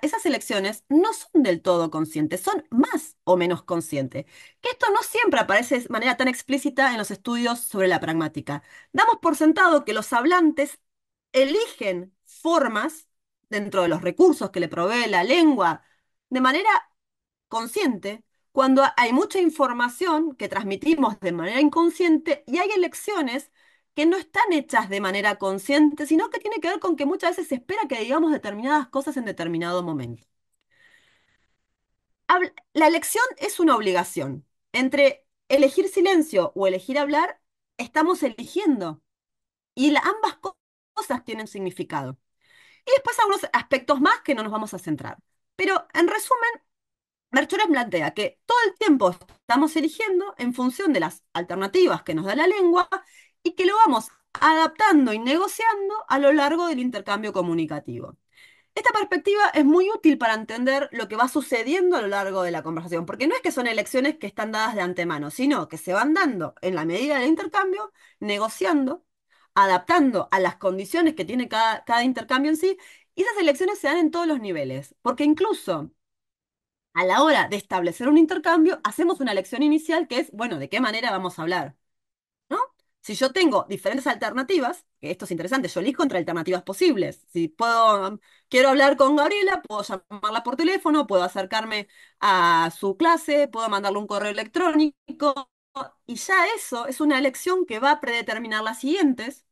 esas elecciones no son del todo conscientes, son más o menos conscientes. Que esto no siempre aparece de manera tan explícita en los estudios sobre la pragmática. Damos por sentado que los hablantes eligen formas dentro de los recursos que le provee la lengua de manera consciente cuando hay mucha información que transmitimos de manera inconsciente y hay elecciones que no están hechas de manera consciente, sino que tiene que ver con que muchas veces se espera que digamos determinadas cosas en determinado momento. La elección es una obligación. Entre elegir silencio o elegir hablar, estamos eligiendo. Y ambas cosas tienen significado. Y después algunos aspectos más que no nos vamos a centrar. Pero en resumen, Berchuras plantea que todo el tiempo estamos eligiendo en función de las alternativas que nos da la lengua y que lo vamos adaptando y negociando a lo largo del intercambio comunicativo. Esta perspectiva es muy útil para entender lo que va sucediendo a lo largo de la conversación, porque no es que son elecciones que están dadas de antemano, sino que se van dando en la medida del intercambio, negociando, adaptando a las condiciones que tiene cada intercambio en sí, y esas elecciones se dan en todos los niveles, porque incluso a la hora de establecer un intercambio, hacemos una elección inicial que es, bueno, ¿de qué manera vamos a hablar? ¿No? Si yo tengo diferentes alternativas, que esto es interesante, yo elijo entre alternativas posibles. Si quiero hablar con Gabriela, puedo llamarla por teléfono, puedo acercarme a su clase, puedo mandarle un correo electrónico, y ya eso es una elección que va a predeterminar las siguientes,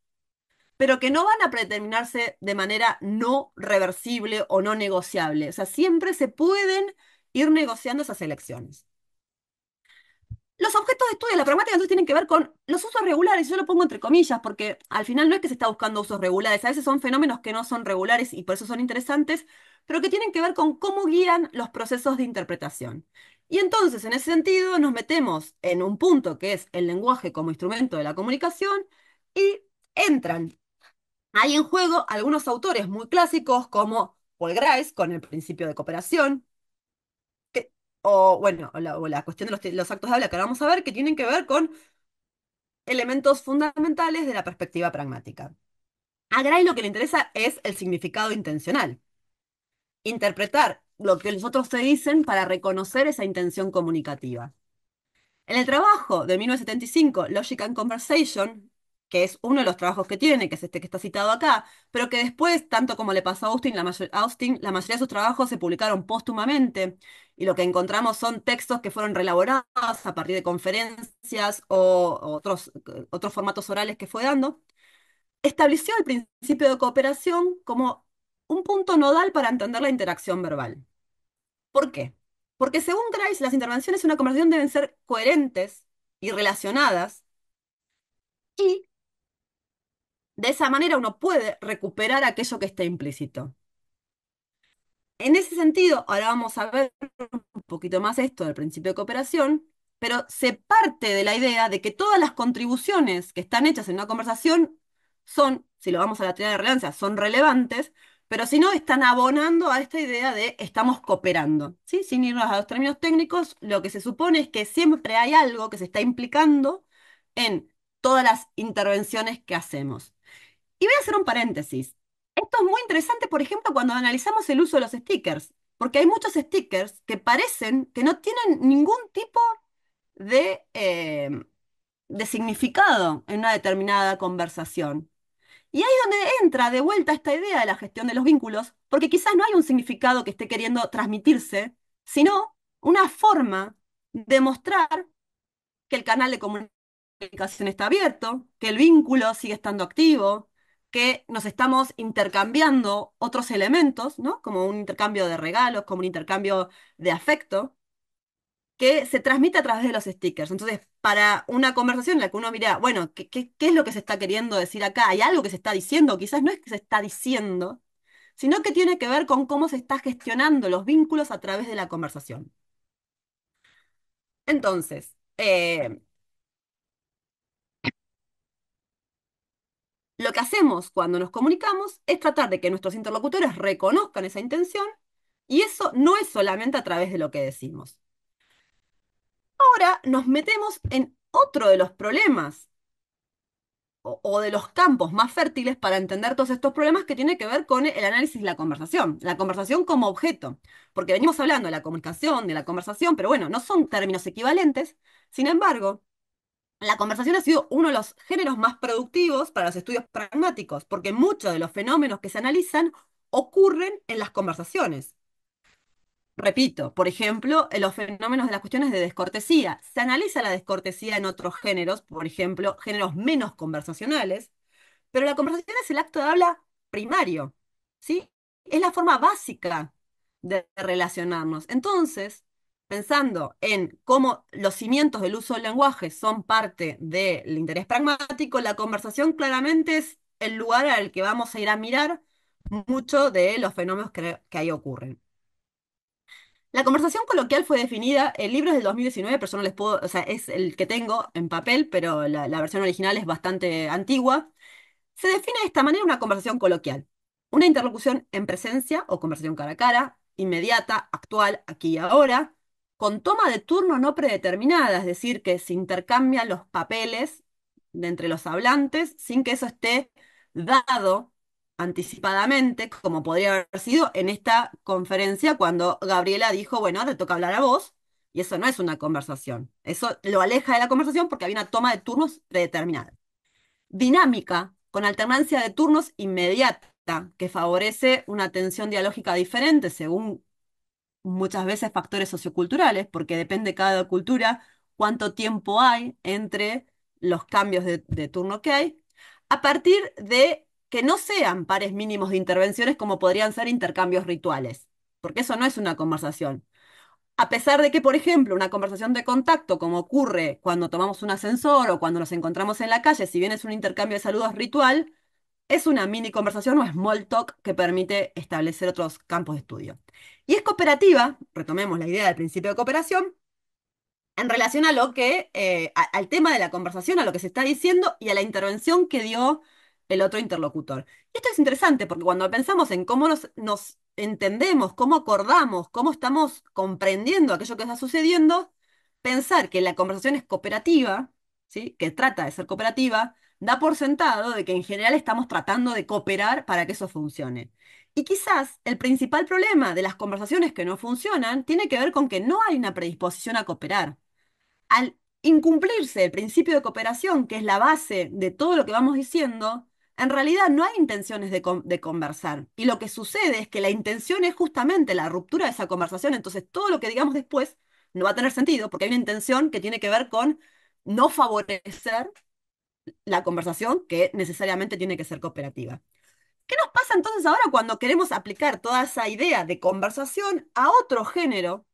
pero que no van a predeterminarse de manera no reversible o no negociable. O sea, siempre se pueden ir negociando esas elecciones. Los objetos de estudio de la pragmática entonces tienen que ver con los usos regulares, yo lo pongo entre comillas, porque al final no es que se está buscando usos regulares, a veces son fenómenos que no son regulares y por eso son interesantes, pero que tienen que ver con cómo guían los procesos de interpretación. Y entonces, en ese sentido, nos metemos en un punto que es el lenguaje como instrumento de la comunicación y entran ahí en juego algunos autores muy clásicos como Paul Grice con el principio de cooperación, o bueno, o la cuestión de los actos de habla que ahora vamos a ver, que tienen que ver con elementos fundamentales de la perspectiva pragmática. A Gray lo que le interesa es el significado intencional, interpretar lo que los otros te dicen para reconocer esa intención comunicativa. En el trabajo de 1975, Logic and Conversation, que es uno de los trabajos que tiene, que es este que está citado acá, pero que después, tanto como le pasó a Austin, la mayoría de sus trabajos se publicaron póstumamente, y lo que encontramos son textos que fueron reelaborados a partir de conferencias o otros formatos orales que fue dando, estableció el principio de cooperación como un punto nodal para entender la interacción verbal. ¿Por qué? Porque según Grice, las intervenciones en una conversación deben ser coherentes y relacionadas, y de esa manera uno puede recuperar aquello que está implícito. En ese sentido, ahora vamos a ver un poquito más esto del principio de cooperación, pero se parte de la idea de que todas las contribuciones que están hechas en una conversación son, si lo vamos a la teoría de relevancia, son relevantes, pero si no, están abonando a esta idea de estamos cooperando, ¿sí? Sin irnos a los términos técnicos, lo que se supone es que siempre hay algo que se está implicando en todas las intervenciones que hacemos. Y voy a hacer un paréntesis. Esto es muy interesante, por ejemplo, cuando analizamos el uso de los stickers, porque hay muchos stickers que parecen que no tienen ningún tipo de significado en una determinada conversación. Y ahí es donde entra de vuelta esta idea de la gestión de los vínculos, porque quizás no hay un significado que esté queriendo transmitirse, sino una forma de mostrar que el canal de comunicación está abierto, que el vínculo sigue estando activo, que nos estamos intercambiando otros elementos, ¿no? Como un intercambio de regalos, como un intercambio de afecto, que se transmite a través de los stickers. Entonces, para una conversación en la que uno mira, bueno, ¿qué es lo que se está queriendo decir acá? ¿Hay algo que se está diciendo? Quizás no es que se está diciendo, sino que tiene que ver con cómo se está gestionando los vínculos a través de la conversación. Entonces, lo que hacemos cuando nos comunicamos es tratar de que nuestros interlocutores reconozcan esa intención, y eso no es solamente a través de lo que decimos. Ahora nos metemos en otro de los problemas o de los campos más fértiles para entender todos estos problemas, que tiene que ver con el análisis de la conversación como objeto, porque venimos hablando de la conversación, pero bueno, no son términos equivalentes. Sin embargo, la conversación ha sido uno de los géneros más productivos para los estudios pragmáticos, porque muchos de los fenómenos que se analizan ocurren en las conversaciones. Repito, por ejemplo, en los fenómenos de las cuestiones de descortesía. Se analiza la descortesía en otros géneros, por ejemplo, géneros menos conversacionales, pero la conversación es el acto de habla primario, ¿sí? Es la forma básica de relacionarnos. Entonces, pensando en cómo los cimientos del uso del lenguaje son parte del interés pragmático, la conversación claramente es el lugar al que vamos a ir a mirar mucho de los fenómenos que ahí ocurren. La conversación coloquial fue definida, el libro es del 2019, pero yo no les puedo, o sea, es el que tengo en papel, pero la versión original es bastante antigua. Se define de esta manera una conversación coloquial: una interlocución en presencia o conversación cara a cara, inmediata, actual, aquí y ahora, con toma de turno no predeterminada, es decir, que se intercambian los papeles de entre los hablantes sin que eso esté dado anticipadamente, como podría haber sido en esta conferencia cuando Gabriela dijo, bueno, te toca hablar a vos, y eso no es una conversación. Eso lo aleja de la conversación porque había una toma de turnos predeterminada. Dinámica, con alternancia de turnos inmediata, que favorece una tensión dialógica diferente según muchas veces factores socioculturales, porque depende de cada cultura cuánto tiempo hay entre los cambios de turno que hay, a partir de que no sean pares mínimos de intervenciones como podrían ser intercambios rituales, porque eso no es una conversación. A pesar de que, por ejemplo, una conversación de contacto, como ocurre cuando tomamos un ascensor o cuando nos encontramos en la calle, si bien es un intercambio de saludos ritual, es una mini conversación o small talk que permite establecer otros campos de estudio. Y es cooperativa, retomemos la idea del principio de cooperación, en relación a lo que, al tema de la conversación, a lo que se está diciendo y a la intervención que dio el otro interlocutor. Y esto es interesante porque cuando pensamos en cómo nos entendemos, cómo acordamos, cómo estamos comprendiendo aquello que está sucediendo, pensar que la conversación es cooperativa, ¿sí? Que trata de ser cooperativa, da por sentado de que en general estamos tratando de cooperar para que eso funcione. Y quizás el principal problema de las conversaciones que no funcionan tiene que ver con que no hay una predisposición a cooperar. Al incumplirse el principio de cooperación, que es la base de todo lo que vamos diciendo, en realidad no hay intenciones de conversar. Y lo que sucede es que la intención es justamente la ruptura de esa conversación. Entonces, todo lo que digamos después no va a tener sentido porque hay una intención que tiene que ver con no favorecer la conversación que necesariamente tiene que ser cooperativa. ¿Qué nos pasa entonces ahora cuando queremos aplicar toda esa idea de conversación a otro género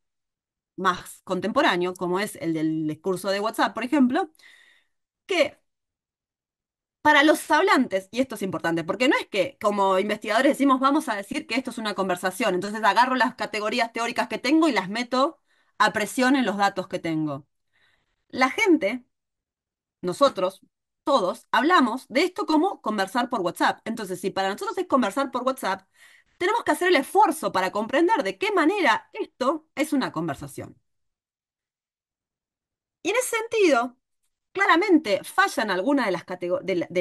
más contemporáneo, como es el del discurso de WhatsApp, por ejemplo, que para los hablantes, y esto es importante, porque no es que como investigadores decimos vamos a decir que esto es una conversación, entonces agarro las categorías teóricas que tengo y las meto a presión en los datos que tengo. La gente, nosotros, todos, hablamos de esto como conversar por WhatsApp. Entonces, si para nosotros es conversar por WhatsApp, tenemos que hacer el esfuerzo para comprender de qué manera esto es una conversación. Y en ese sentido, claramente fallan algunas de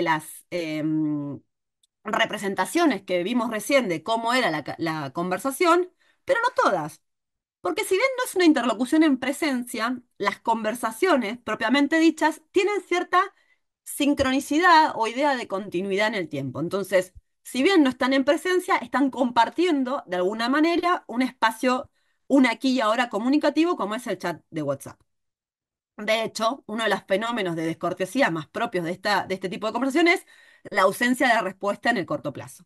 las, representaciones que vimos recién de cómo era la conversación, pero no todas. Porque si bien no es una interlocución en presencia, las conversaciones propiamente dichas tienen cierta sincronicidad o idea de continuidad en el tiempo. Entonces, si bien no están en presencia, están compartiendo de alguna manera un espacio, un aquí y ahora comunicativo como es el chat de WhatsApp. De hecho, uno de los fenómenos de descortesía más propios de este tipo de conversaciones es la ausencia de respuesta en el corto plazo.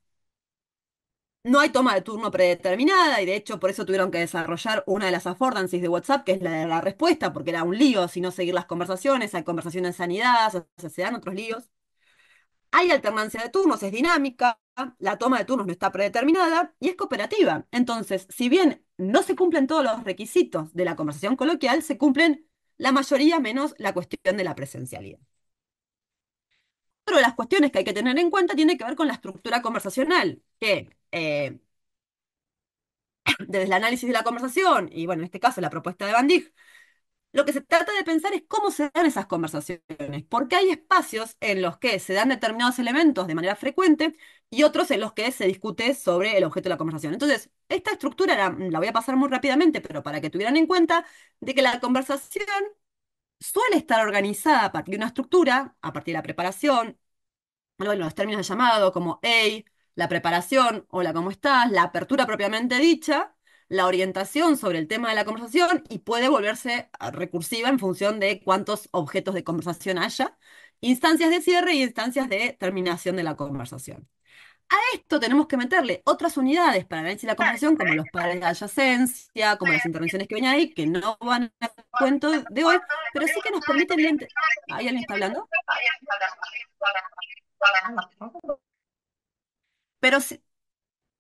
No hay toma de turno predeterminada y de hecho por eso tuvieron que desarrollar una de las affordances de WhatsApp, que es la de la respuesta, porque era un lío si no seguir las conversaciones, hay conversaciones en sanidad, o sea, se dan otros líos. Hay alternancia de turnos, es dinámica, la toma de turnos no está predeterminada y es cooperativa. Entonces, si bien no se cumplen todos los requisitos de la conversación coloquial, se cumplen la mayoría menos la cuestión de la presencialidad. Otra de las cuestiones que hay que tener en cuenta tiene que ver con la estructura conversacional, que desde el análisis de la conversación, y bueno, en este caso la propuesta de Van Dijk, lo que se trata de pensar es cómo se dan esas conversaciones, porque hay espacios en los que se dan determinados elementos de manera frecuente y otros en los que se discute sobre el objeto de la conversación. Entonces, esta estructura la voy a pasar muy rápidamente, pero para que tuvieran en cuenta de que la conversación suele estar organizada a partir de una estructura, a partir de la preparación, bueno, los términos de llamado como hey, la preparación, hola, ¿cómo estás? La apertura propiamente dicha, la orientación sobre el tema de la conversación y puede volverse recursiva en función de cuántos objetos de conversación haya, instancias de cierre y instancias de terminación de la conversación. A esto tenemos que meterle otras unidades para análisis de la conversación, como los pares de adyacencia, como las intervenciones que vienen ahí, que no van a cuento de hoy, pero sí que nos permiten... ¿Hay alguien que está hablando? Pero sí,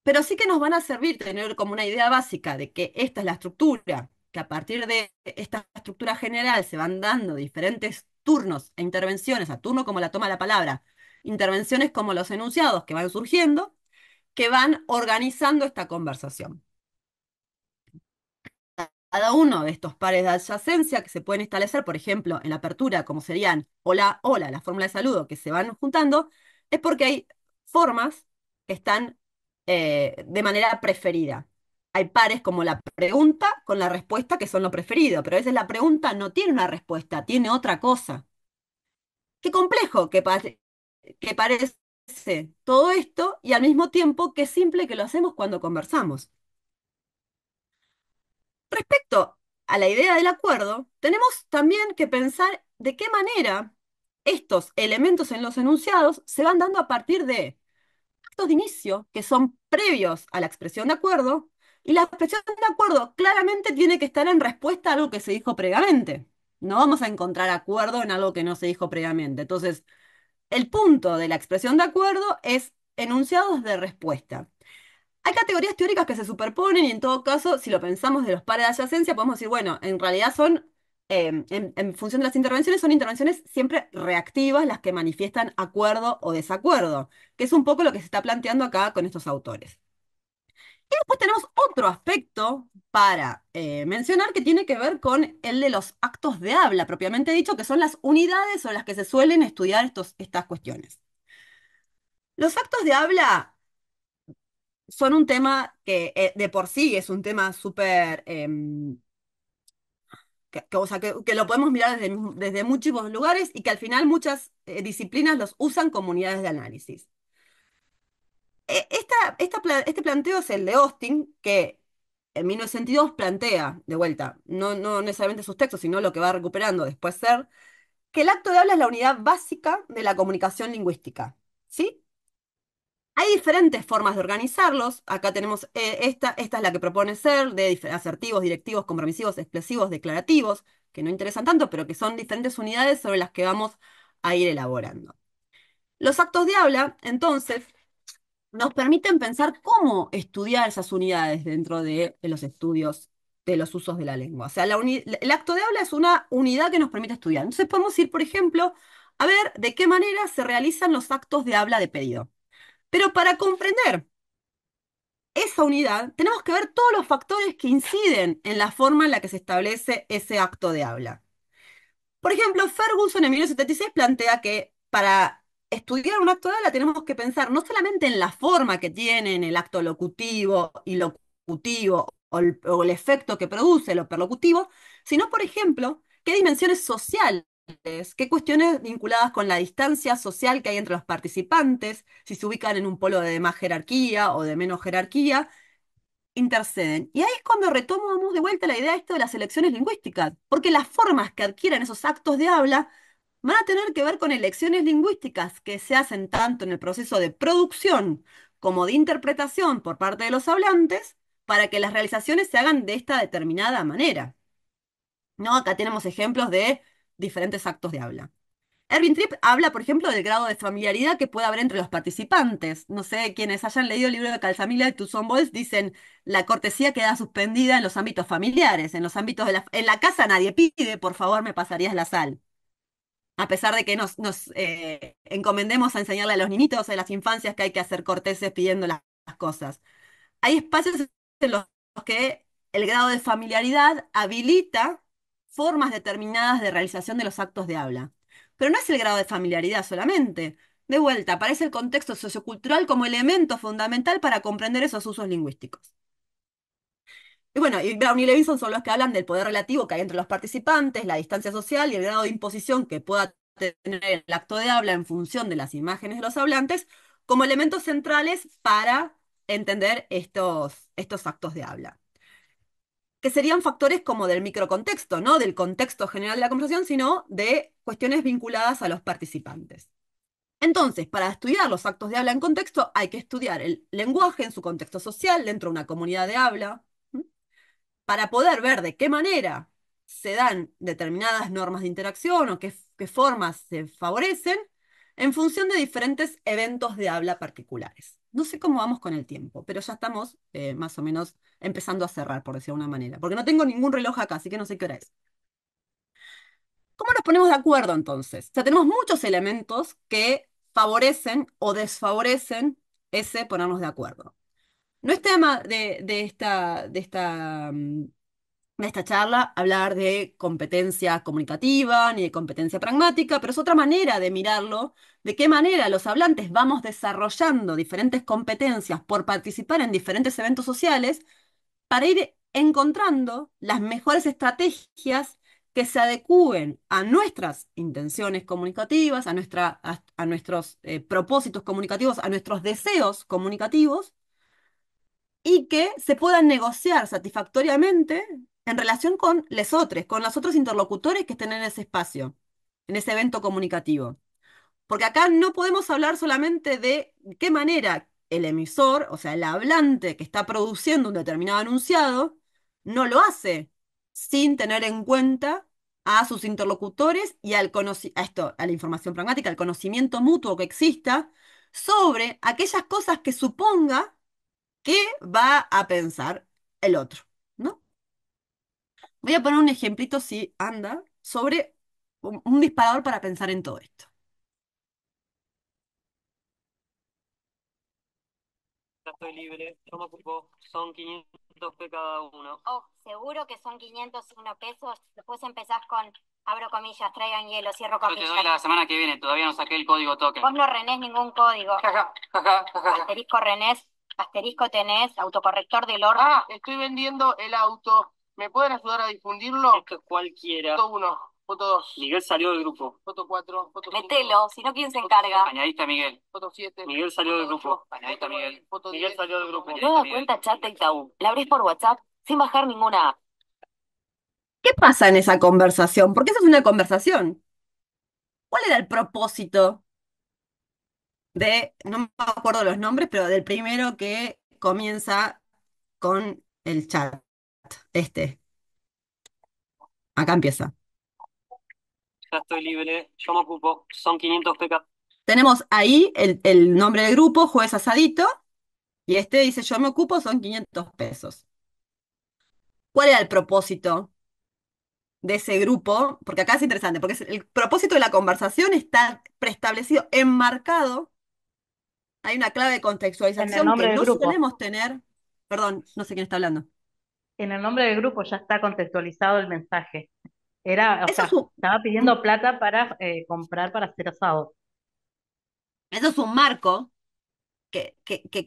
pero sí que nos van a servir tener como una idea básica de que esta es la estructura, que a partir de esta estructura general se van dando diferentes turnos e intervenciones, a turno como la toma de la palabra, intervenciones como los enunciados que van surgiendo, que van organizando esta conversación. Cada uno de estos pares de adyacencia que se pueden establecer, por ejemplo, en la apertura, como serían hola, hola, la fórmula de saludo que se van juntando, es porque hay formas que están de manera preferida. Hay pares como la pregunta con la respuesta que son lo preferido, pero a veces la pregunta no tiene una respuesta, tiene otra cosa. Qué complejo que parece todo esto y al mismo tiempo qué simple que lo hacemos cuando conversamos. Respecto a la idea del acuerdo, tenemos también que pensar de qué manera estos elementos en los enunciados se van dando a partir de actos de inicio que son previos a la expresión de acuerdo Y la expresión de acuerdo claramente tiene que estar en respuesta a algo que se dijo previamente. No vamos a encontrar acuerdo en algo que no se dijo previamente. Entonces, el punto de la expresión de acuerdo es enunciados de respuesta. Hay categorías teóricas que se superponen y en todo caso, si lo pensamos de los pares de adyacencia, podemos decir, bueno, en realidad son, en función de las intervenciones, son intervenciones siempre reactivas las que manifiestan acuerdo o desacuerdo, que es un poco lo que se está planteando acá con estos autores. Y después tenemos otro aspecto para mencionar que tiene que ver con el de los actos de habla, propiamente dicho, que son las unidades sobre las que se suelen estudiar estas cuestiones. Los actos de habla son un tema que de por sí es un tema súper, o sea, que lo podemos mirar desde muchos lugares y que al final muchas disciplinas los usan como unidades de análisis. Este planteo es el de Austin, que en 1962 plantea, de vuelta, no necesariamente sus textos, sino lo que va recuperando después ser, que el acto de habla es la unidad básica de la comunicación lingüística. ¿Sí? Hay diferentes formas de organizarlos. Acá tenemos esta es la que propone ser, de asertivos, directivos, compromesivos, expresivos, declarativos, que no interesan tanto, pero que son diferentes unidades sobre las que vamos a ir elaborando. Los actos de habla, entonces, nos permiten pensar cómo estudiar esas unidades dentro de los estudios de los usos de la lengua. O sea, el acto de habla es una unidad que nos permite estudiar. Entonces podemos ir, por ejemplo, a ver de qué manera se realizan los actos de habla de pedido. Pero para comprender esa unidad, tenemos que ver todos los factores que inciden en la forma en la que se establece ese acto de habla. Por ejemplo, Ferguson en 1976 plantea que para estudiar un acto de habla tenemos que pensar no solamente en la forma que tiene en el acto locutivo y locutivo o el efecto que produce lo perlocutivo, sino, por ejemplo, qué dimensiones sociales, qué cuestiones vinculadas con la distancia social que hay entre los participantes, si se ubican en un polo de más jerarquía o de menos jerarquía, interceden. Y ahí es cuando retomamos de vuelta la idea de esto de las elecciones lingüísticas, porque las formas que adquieren esos actos de habla van a tener que ver con elecciones lingüísticas que se hacen tanto en el proceso de producción como de interpretación por parte de los hablantes para que las realizaciones se hagan de esta determinada manera. ¿No? Acá tenemos ejemplos de diferentes actos de habla. Erwin Tripp habla, por ejemplo, del grado de familiaridad que puede haber entre los participantes. No sé, quienes hayan leído el libro de Calzamila y Toussaint Bols dicen la cortesía queda suspendida en los ámbitos familiares, en los ámbitos de en la casa nadie pide, por favor, me pasarías la sal. A pesar de que nos encomendemos a enseñarle a los niñitos de las infancias que hay que hacer corteses pidiendo las cosas. Hay espacios en los que el grado de familiaridad habilita formas determinadas de realización de los actos de habla. Pero no es el grado de familiaridad solamente. De vuelta, aparece el contexto sociocultural como elemento fundamental para comprender esos usos lingüísticos. Y bueno, y Brown y Levinson son los que hablan del poder relativo que hay entre los participantes, la distancia social y el grado de imposición que pueda tener el acto de habla en función de las imágenes de los hablantes como elementos centrales para entender estos actos de habla. Que serían factores como del microcontexto, no del contexto general de la conversación, sino de cuestiones vinculadas a los participantes. Entonces, para estudiar los actos de habla en contexto, hay que estudiar el lenguaje en su contexto social dentro de una comunidad de habla, para poder ver de qué manera se dan determinadas normas de interacción o qué formas se favorecen en función de diferentes eventos de habla particulares. No sé cómo vamos con el tiempo, pero ya estamos más o menos empezando a cerrar, por decirlo de una manera, porque no tengo ningún reloj acá, así que no sé qué hora es. ¿Cómo nos ponemos de acuerdo entonces? O sea, tenemos muchos elementos que favorecen o desfavorecen ese ponernos de acuerdo. No es tema de esta charla hablar de competencia comunicativa ni de competencia pragmática, pero es otra manera de mirarlo, de qué manera los hablantes vamos desarrollando diferentes competencias por participar en diferentes eventos sociales para ir encontrando las mejores estrategias que se adecúen a nuestras intenciones comunicativas, a nuestros propósitos comunicativos, a nuestros deseos comunicativos y que se puedan negociar satisfactoriamente en relación con con los otros interlocutores que estén en ese espacio, en ese evento comunicativo. Porque acá no podemos hablar solamente de qué manera el emisor, o sea, el hablante que está produciendo un determinado enunciado, no lo hace sin tener en cuenta a sus interlocutores y a la información pragmática, al conocimiento mutuo que exista sobre aquellas cosas que suponga que va a pensar el otro, ¿no? Voy a poner un ejemplito, si anda, sobre un disparador para pensar en todo esto. Ya estoy libre, yo me ocupo, son 500 p cada uno. Oh, seguro que son 501 pesos. Después empezás con, abro comillas, traigan hielo, cierro Yo te comillas. doy la semana que viene, todavía no saqué el código token. Vos no renés ningún código. Jaja, jaja, jaja. Asterisco renés, asterisco tenés, autocorrector del orden. Ah, estoy vendiendo el auto. ¿Me pueden ayudar a difundirlo? Esto es cualquiera. Foto 1, foto 2. Miguel salió del grupo. Foto 4, foto 5. Metelo, si no, ¿quién se encarga? Añadiste a Miguel. Foto 7. Miguel salió del grupo. Añadiste a Miguel. Miguel salió del grupo. Nueva cuenta chat de Itaú. La abrís por WhatsApp sin bajar ninguna app. ¿Qué pasa en esa conversación? Porque esa es una conversación. ¿Cuál era el propósito no me acuerdo los nombres, pero del primero que comienza con el chat? Este, acá empieza. Ya estoy libre, yo me ocupo, son 500 p cada. Tenemos ahí el nombre del grupo, Jueves Asadito, y este dice yo me ocupo, son 500 pesos. ¿Cuál era el propósito de ese grupo? Porque acá es interesante, porque el propósito de la conversación está preestablecido, enmarcado. Hay una clave de En el contextualización que nombre del no grupo. solemos tener. Perdón, no sé quién está hablando. En el nombre del grupo ya está contextualizado el mensaje. Era, o Eso es sea, estaba pidiendo plata para comprar para hacer asado. eso es un marco que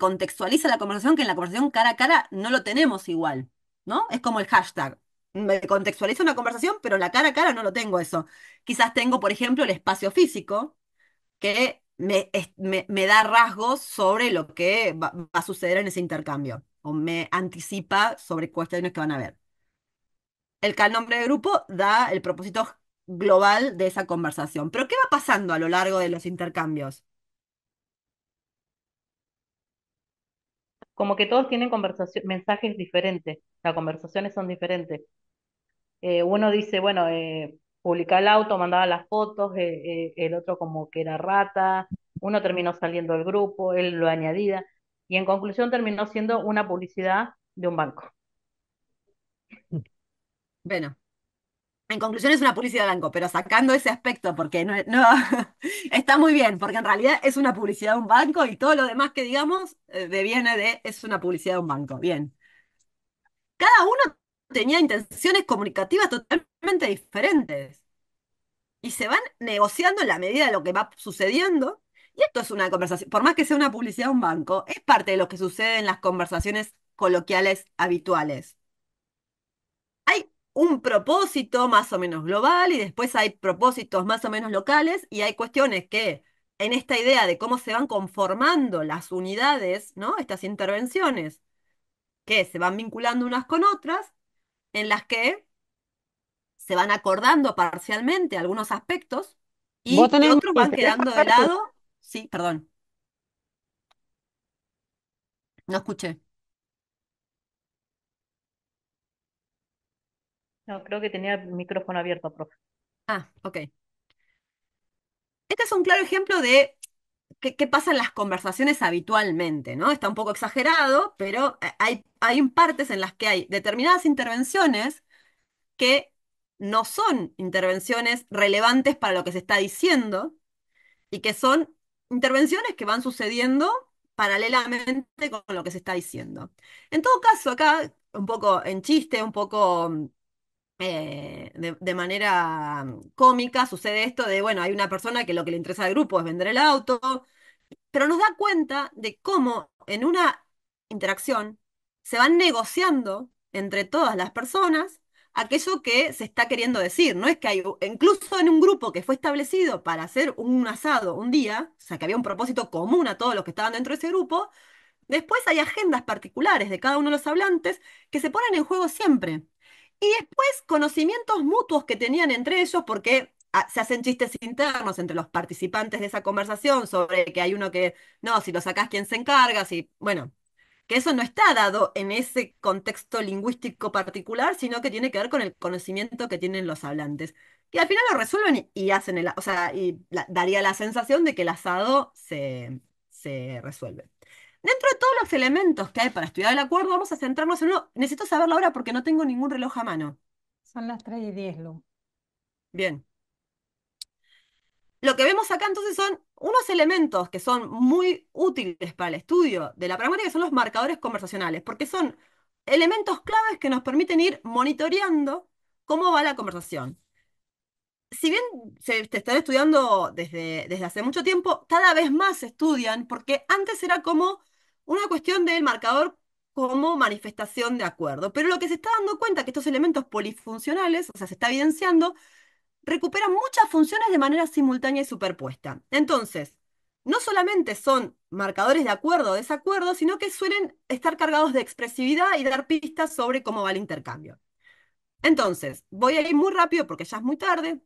contextualiza la conversación, que en la conversación cara a cara no lo tenemos igual, ¿no? Es como el hashtag. Me contextualiza una conversación, pero en la cara a cara no lo tengo eso. Quizás tengo, por ejemplo, el espacio físico, que me da rasgos sobre lo que va a suceder en ese intercambio, o me anticipa sobre cuestiones que van a haber. El nombre de grupo da el propósito global de esa conversación. Pero ¿qué va pasando a lo largo de los intercambios? Como que todos tienen mensajes diferentes, las conversaciones son diferentes. Uno dice, bueno, publica el auto, mandaba las fotos, el otro como que era rata, uno terminó saliendo del grupo, él lo añadía, y en conclusión terminó siendo una publicidad de un banco. Bueno, en conclusión es una publicidad de banco, pero sacando ese aspecto, porque está muy bien, porque en realidad es una publicidad de un banco y todo lo demás que digamos deviene de es una publicidad de un banco. Bien. Cada uno tenía intenciones comunicativas totalmente diferentes y se van negociando en la medida de lo que va sucediendo. Y esto es una conversación, por más que sea una publicidad de un banco, es parte de lo que sucede en las conversaciones coloquiales habituales. Hay un propósito más o menos global y después hay propósitos más o menos locales y hay cuestiones que en esta idea de cómo se van conformando las unidades, ¿no? Estas intervenciones que se van vinculando unas con otras, en las que se van acordando parcialmente algunos aspectos ¿Vos y que tenés otros mi van quedando de teléfono? lado. Sí, perdón, no escuché. No, creo que tenía el micrófono abierto, profe. Ah, ok. Este es un claro ejemplo de qué pasa en las conversaciones habitualmente, ¿no? Está un poco exagerado, pero hay partes en las que hay determinadas intervenciones que no son intervenciones relevantes para lo que se está diciendo y que son intervenciones que van sucediendo paralelamente con lo que se está diciendo. En todo caso, acá, un poco en chiste, un poco de manera cómica, sucede esto de, bueno, hay una persona que lo que le interesa al grupo es vender el auto, pero nos da cuenta de cómo en una interacción se van negociando entre todas las personas aquello que se está queriendo decir. No es que hay, incluso en un grupo que fue establecido para hacer un asado un día, o sea, que había un propósito común a todos los que estaban dentro de ese grupo, después hay agendas particulares de cada uno de los hablantes que se ponen en juego siempre. Y después conocimientos mutuos que tenían entre ellos, porque se hacen chistes internos entre los participantes de esa conversación sobre que hay uno que, no, si lo sacás, ¿quién se encarga? Si, bueno, que eso no está dado en ese contexto lingüístico particular, sino que tiene que ver con el conocimiento que tienen los hablantes. Y al final lo resuelven y hacen o sea, daría la sensación de que el asado se resuelve. Dentro de todos los elementos que hay para estudiar el acuerdo, vamos a centrarnos en uno. Necesito saber la hora porque no tengo ningún reloj a mano. Son las 3:10, Lu. Bien. Lo que vemos acá entonces son unos elementos que son muy útiles para el estudio de la pragmática, que son los marcadores conversacionales, porque son elementos claves que nos permiten ir monitoreando cómo va la conversación. Si bien te están estudiando desde hace mucho tiempo, cada vez más se estudian, porque antes era como una cuestión del marcador como manifestación de acuerdo. Pero lo que se está dando cuenta que estos elementos polifuncionales, o sea, se está evidenciando, recuperan muchas funciones de manera simultánea y superpuesta. Entonces, no solamente son marcadores de acuerdo o desacuerdo, sino que suelen estar cargados de expresividad y dar pistas sobre cómo va el intercambio. Entonces, voy a ir muy rápido porque ya es muy tarde.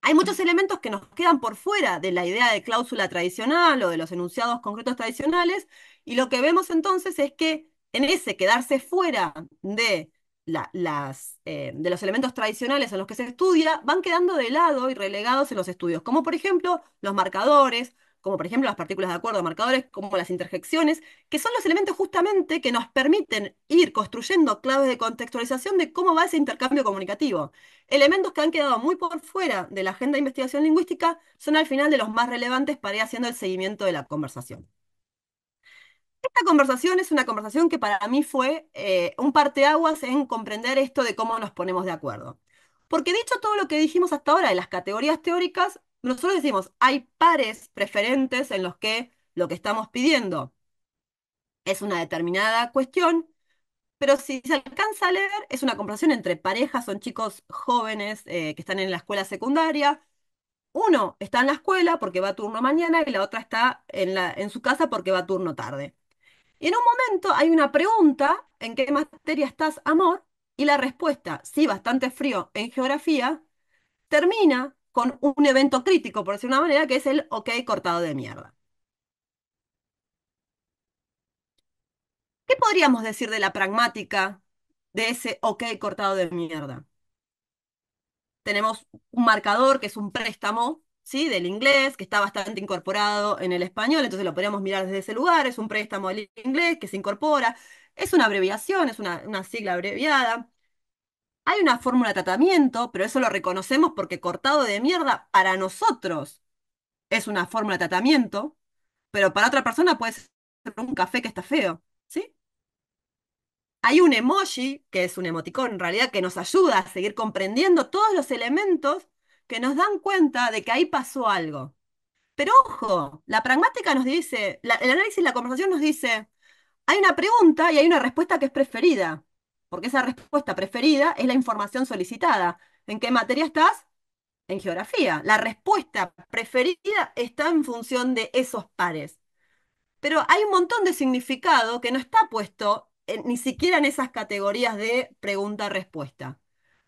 Hay muchos elementos que nos quedan por fuera de la idea de cláusula tradicional o de los enunciados concretos tradicionales, y lo que vemos entonces es que en ese quedarse fuera de, de los elementos tradicionales en los que se estudia, van quedando de lado y relegados en los estudios, como por ejemplo los marcadores, como por ejemplo las partículas de acuerdo marcadores, como las interjecciones, que son los elementos justamente que nos permiten ir construyendo claves de contextualización de cómo va ese intercambio comunicativo. Elementos que han quedado muy por fuera de la agenda de investigación lingüística son al final de los más relevantes para ir haciendo el seguimiento de la conversación. Esta conversación es una conversación que para mí fue un parteaguas en comprender esto de cómo nos ponemos de acuerdo. Porque dicho todo lo que dijimos hasta ahora de las categorías teóricas, nosotros decimos, hay pares preferentes en los que lo que estamos pidiendo es una determinada cuestión, pero si se alcanza a leer, es una conversación entre parejas, son chicos jóvenes que están en la escuela secundaria. Uno está en la escuela porque va a turno mañana y la otra está en su casa porque va a turno tarde. Y en un momento hay una pregunta, ¿en qué materia estás, amor? Y la respuesta, sí, bastante frío en geografía, termina con un evento crítico, por decir una manera, que es el ok cortado de mierda. ¿Qué podríamos decir de la pragmática de ese ok cortado de mierda? Tenemos un marcador que es un préstamo, ¿sí? Del inglés, que está bastante incorporado en el español, entonces lo podríamos mirar desde ese lugar, es un préstamo del inglés que se incorpora, es una abreviación, es una sigla abreviada. Hay una fórmula de tratamiento, pero eso lo reconocemos porque cortado de mierda para nosotros es una fórmula de tratamiento, pero para otra persona puede ser un café que está feo, ¿sí? Hay un emoji, que es un emoticón en realidad, que nos ayuda a seguir comprendiendo todos los elementos que nos dan cuenta de que ahí pasó algo. Pero ojo, la pragmática nos dice, el análisis y la conversación nos dice, hay una pregunta y hay una respuesta que es preferida, porque esa respuesta preferida es la información solicitada. ¿En qué materia estás? En geografía. La respuesta preferida está en función de esos pares. Pero hay un montón de significado que no está puesto ni siquiera en esas categorías de pregunta-respuesta.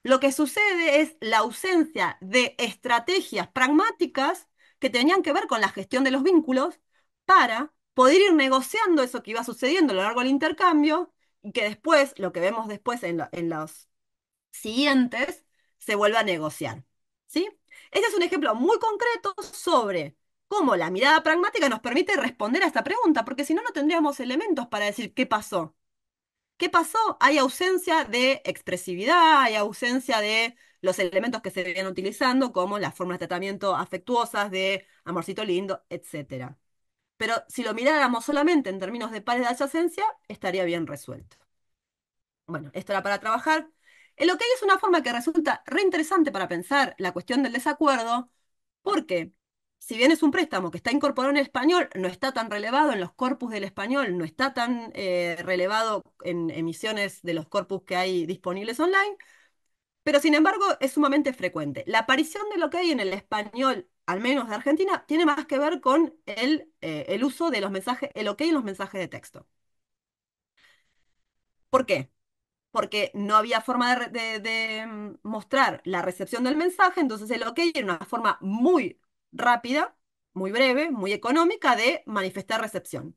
Lo que sucede es la ausencia de estrategias pragmáticas que tenían que ver con la gestión de los vínculos para poder ir negociando eso que iba sucediendo a lo largo del intercambio y que después, lo que vemos después en los siguientes, se vuelva a negociar. ¿Sí? Este es un ejemplo muy concreto sobre cómo la mirada pragmática nos permite responder a esta pregunta, porque si no, no tendríamos elementos para decir qué pasó. ¿Qué pasó? Hay ausencia de expresividad, hay ausencia de los elementos que se venían utilizando, como las formas de tratamiento afectuosas de amorcito lindo, etcétera. Pero si lo miráramos solamente en términos de pares de adyacencia, estaría bien resuelto. Bueno, esto era para trabajar. El OK es una forma que resulta re interesante para pensar la cuestión del desacuerdo, porque si bien es un préstamo que está incorporado en el español, no está tan relevado en los corpus del español, no está tan relevado en emisiones de los corpus que hay disponibles online, pero sin embargo es sumamente frecuente. La aparición del OK en el español, al menos de Argentina, tiene más que ver con el uso de los mensajes, el OK en los mensajes de texto. ¿Por qué? porque no había forma de mostrar la recepción del mensaje, entonces el OK era una forma muy rápida, muy breve, muy económica de manifestar recepción.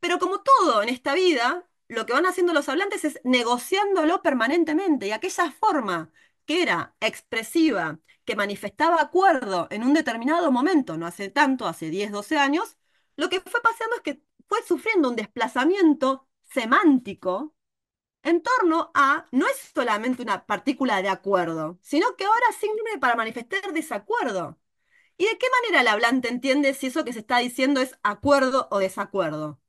Pero como todo en esta vida, lo que van haciendo los hablantes es negociándolo permanentemente y aquella forma que era expresiva, que manifestaba acuerdo en un determinado momento, no hace tanto, hace 10, 12 años, lo que fue pasando es que fue sufriendo un desplazamiento semántico en torno a, no es solamente una partícula de acuerdo, sino que ahora sirve para manifestar desacuerdo. ¿Y de qué manera el hablante entiende si eso que se está diciendo es acuerdo o desacuerdo?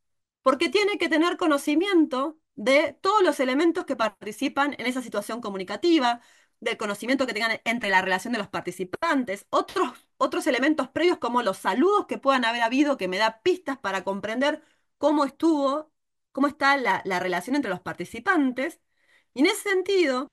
Porque tiene que tener conocimiento de todos los elementos que participan en esa situación comunicativa, del conocimiento que tengan entre la relación de los participantes, otros elementos previos como los saludos que puedan haber habido, que me da pistas para comprender cómo estuvo, cómo está la relación entre los participantes. Y en ese sentido,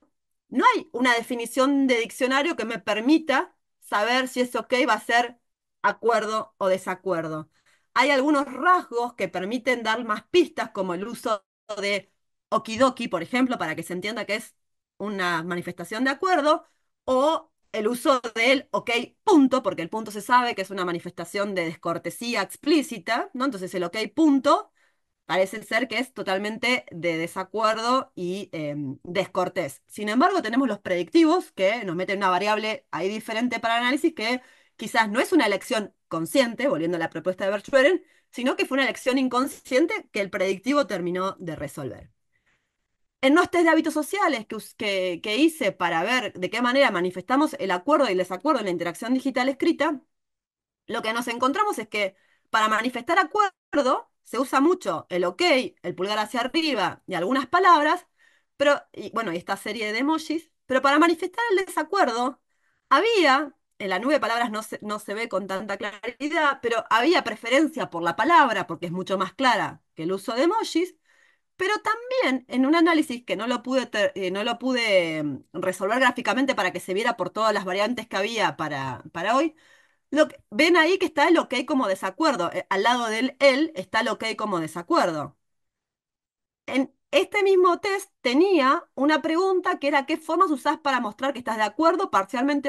no hay una definición de diccionario que me permita saber si ese OK va a ser acuerdo o desacuerdo. Hay algunos rasgos que permiten dar más pistas, como el uso de okidoki, por ejemplo, para que se entienda que es una manifestación de acuerdo, o el uso del OK punto, porque el punto se sabe que es una manifestación de descortesía explícita, ¿no? Entonces el OK punto parece ser que es totalmente de desacuerdo y descortés. Sin embargo, tenemos los predictivos que nos meten una variable ahí diferente para el análisis que quizás no es una elección consciente, volviendo a la propuesta de Verschueren, sino que fue una elección inconsciente que el predictivo terminó de resolver. En los test de hábitos sociales que hice para ver de qué manera manifestamos el acuerdo y el desacuerdo en la interacción digital escrita, lo que nos encontramos es que para manifestar acuerdo se usa mucho el OK, el pulgar hacia arriba y algunas palabras, pero, y bueno, y esta serie de emojis, pero para manifestar el desacuerdo había, en la nube de palabras no se ve con tanta claridad, pero había preferencia por la palabra porque es mucho más clara que el uso de emojis, pero también en un análisis que no lo pude resolver gráficamente para que se viera por todas las variantes que había para hoy, ven ahí que está el OK como desacuerdo. Al lado del él está el OK como desacuerdo. En este mismo test tenía una pregunta que era ¿qué formas usás para mostrar que estás de acuerdo, parcialmente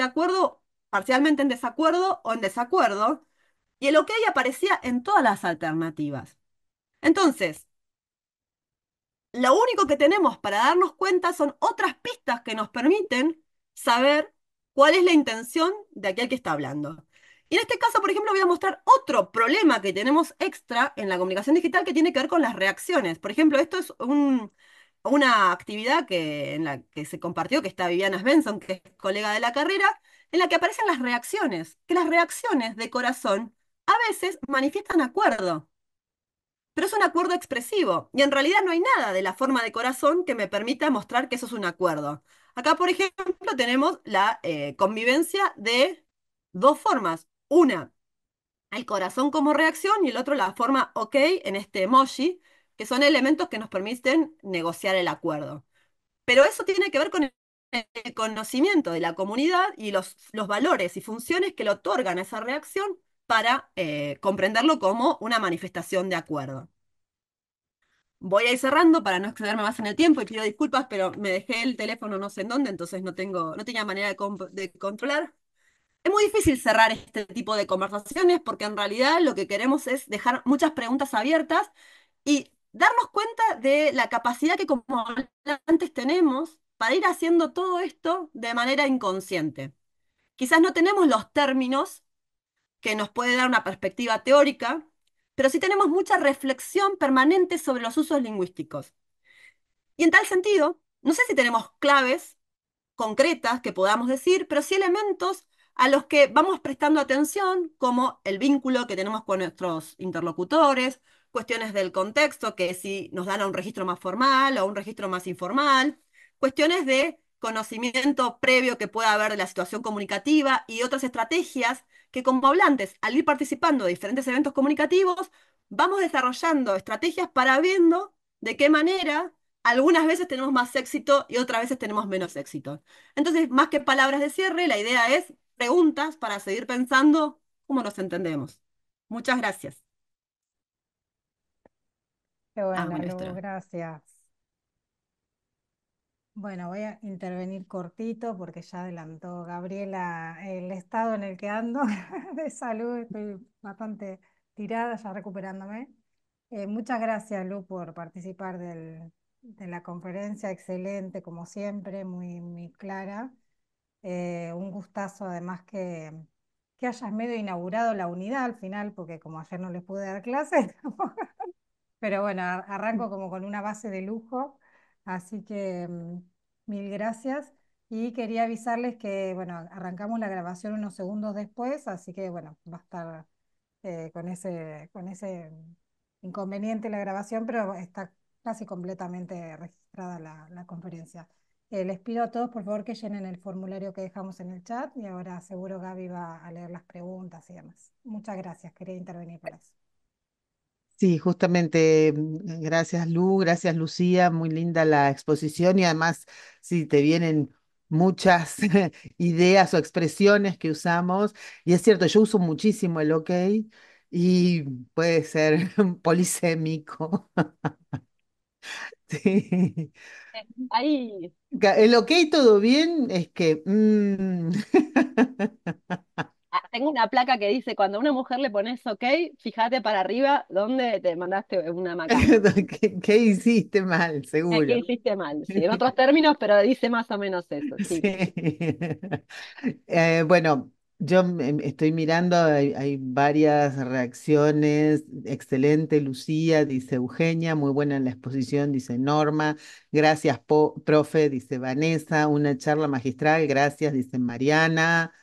en desacuerdo o en desacuerdo? Y el OK aparecía en todas las alternativas. Entonces, lo único que tenemos para darnos cuenta son otras pistas que nos permiten saber cuál es la intención de aquel que está hablando. Y en este caso, por ejemplo, voy a mostrar otro problema que tenemos extra en la comunicación digital que tiene que ver con las reacciones. Por ejemplo, esto es una actividad en la que se compartió, que está Viviana Svensson, que es colega de la carrera, en la que aparecen las reacciones, que las reacciones de corazón a veces manifiestan acuerdo, pero es un acuerdo expresivo. Y en realidad no hay nada de la forma de corazón que me permita mostrar que eso es un acuerdo. Acá, por ejemplo, tenemos la convivencia de dos formas. Una, el corazón como reacción y el otro, la forma OK en este emoji, que son elementos que nos permiten negociar el acuerdo. Pero eso tiene que ver con el conocimiento de la comunidad y los valores y funciones que le otorgan a esa reacción para comprenderlo como una manifestación de acuerdo. Voy a ir cerrando para no excederme más en el tiempo y pido disculpas, pero me dejé el teléfono no sé en dónde, entonces no tenía manera de controlar. Es muy difícil cerrar este tipo de conversaciones porque en realidad lo que queremos es dejar muchas preguntas abiertas y darnos cuenta de la capacidad que como hablantes tenemos para ir haciendo todo esto de manera inconsciente. Quizás no tenemos los términos que nos puede dar una perspectiva teórica, pero sí tenemos mucha reflexión permanente sobre los usos lingüísticos. Y en tal sentido, no sé si tenemos claves concretas que podamos decir, pero sí elementos a los que vamos prestando atención, como el vínculo que tenemos con nuestros interlocutores, cuestiones del contexto, que si nos dan a un registro más formal o a un registro más informal, cuestiones de conocimiento previo que pueda haber de la situación comunicativa y otras estrategias que como hablantes, al ir participando de diferentes eventos comunicativos, vamos desarrollando estrategias para viendo de qué manera algunas veces tenemos más éxito y otras veces tenemos menos éxito. Entonces, más que palabras de cierre, la idea es preguntas para seguir pensando cómo nos entendemos. Muchas gracias. Qué bueno, Bueno, esto Lu, era. gracias. Bueno, voy a intervenir cortito porque ya adelantó Gabriela el estado en el que ando de salud. Estoy bastante tirada, ya recuperándome. Muchas gracias, Lu, por participar de la conferencia. Excelente, como siempre, muy, muy clara. Un gustazo, además, que hayas medio inaugurado la unidad al final, porque como ayer no les pude dar clases, pero bueno, arranco como con una base de lujo, así que mil gracias. Y quería avisarles que, bueno, arrancamos la grabación unos segundos después, así que, bueno, va a estar con ese inconveniente la grabación, pero está casi completamente registrada la conferencia. Les pido a todos, por favor, que llenen el formulario que dejamos en el chat y ahora seguro Gaby va a leer las preguntas y demás. Muchas gracias, quería intervenir para eso. Sí, justamente, gracias Lu, gracias Lucía, muy linda la exposición y además, sí, te vienen muchas ideas o expresiones que usamos y es cierto, yo uso muchísimo el OK y puede ser polisémico. Sí. Ahí El OK todo bien es que tengo una placa que dice, cuando a una mujer le pones OK, fíjate para arriba dónde te mandaste una macana. ¿Qué hiciste mal? ¿Qué Seguro. hiciste mal? Sí, en otros términos, pero dice más o menos eso, Sí. sí. Bueno, yo estoy mirando, hay varias reacciones. Excelente, Lucía, dice Eugenia, muy buena en la exposición, dice Norma. Gracias, profe, dice Vanessa. Una charla magistral, gracias, dice Mariana.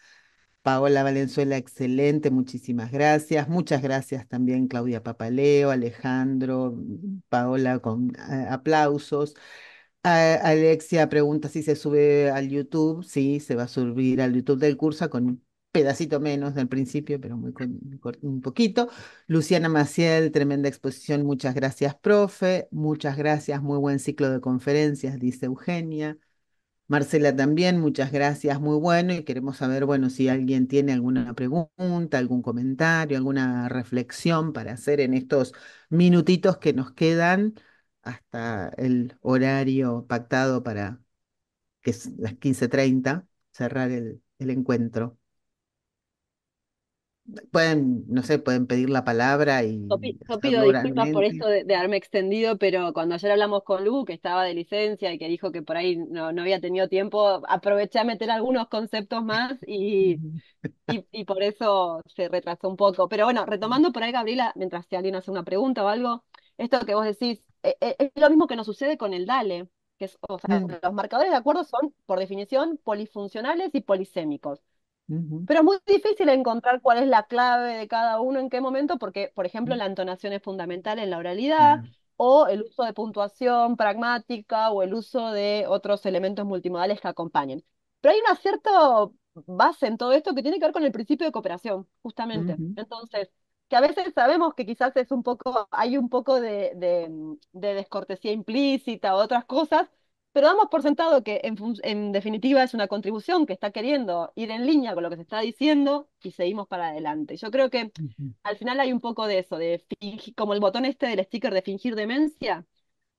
Paola Valenzuela, excelente, muchísimas gracias. Muchas gracias también Claudia Papaleo, Alejandro, Paola con aplausos. Alexia pregunta si se sube al YouTube. Sí, se va a subir al YouTube del curso con un pedacito menos del principio, pero un poquito. Luciana Maciel, tremenda exposición. Muchas gracias, profe. Muchas gracias, muy buen ciclo de conferencias, dice Eugenia. Marcela también, muchas gracias, muy bueno. Y queremos saber, bueno, si alguien tiene alguna pregunta, algún comentario, alguna reflexión para hacer en estos minutitos que nos quedan hasta el horario pactado para que es las 15:30 cerrar el encuentro. Pueden, no sé, pueden pedir la palabra y Yo pido hacerlo disculpas por esto oralmente. de haberme extendido, pero cuando ayer hablamos con Lu, que estaba de licencia y que dijo que por ahí no había tenido tiempo, aproveché a meter algunos conceptos más y por eso se retrasó un poco. Pero bueno, retomando por ahí, Gabriela, mientras si alguien hace una pregunta o algo, esto que vos decís, es lo mismo que nos sucede con el DALE, que es, o sea, Mm, los marcadores de acuerdo son, por definición, polifuncionales y polisémicos. ujú, Pero es muy difícil encontrar cuál es la clave de cada uno en qué momento, porque, por ejemplo, ujú. la entonación es fundamental en la oralidad, Claro. o el uso de puntuación pragmática, o el uso de otros elementos multimodales que acompañen. Pero hay una cierta base en todo esto que tiene que ver con el principio de cooperación, justamente. Ujú, Entonces, que a veces sabemos que quizás es un poco, hay un poco de descortesía implícita o otras cosas, pero damos por sentado que en definitiva es una contribución que está queriendo ir en línea con lo que se está diciendo y seguimos para adelante. Yo creo que ujú. al final hay un poco de eso, de fingir, como el botón este del sticker de fingir demencia.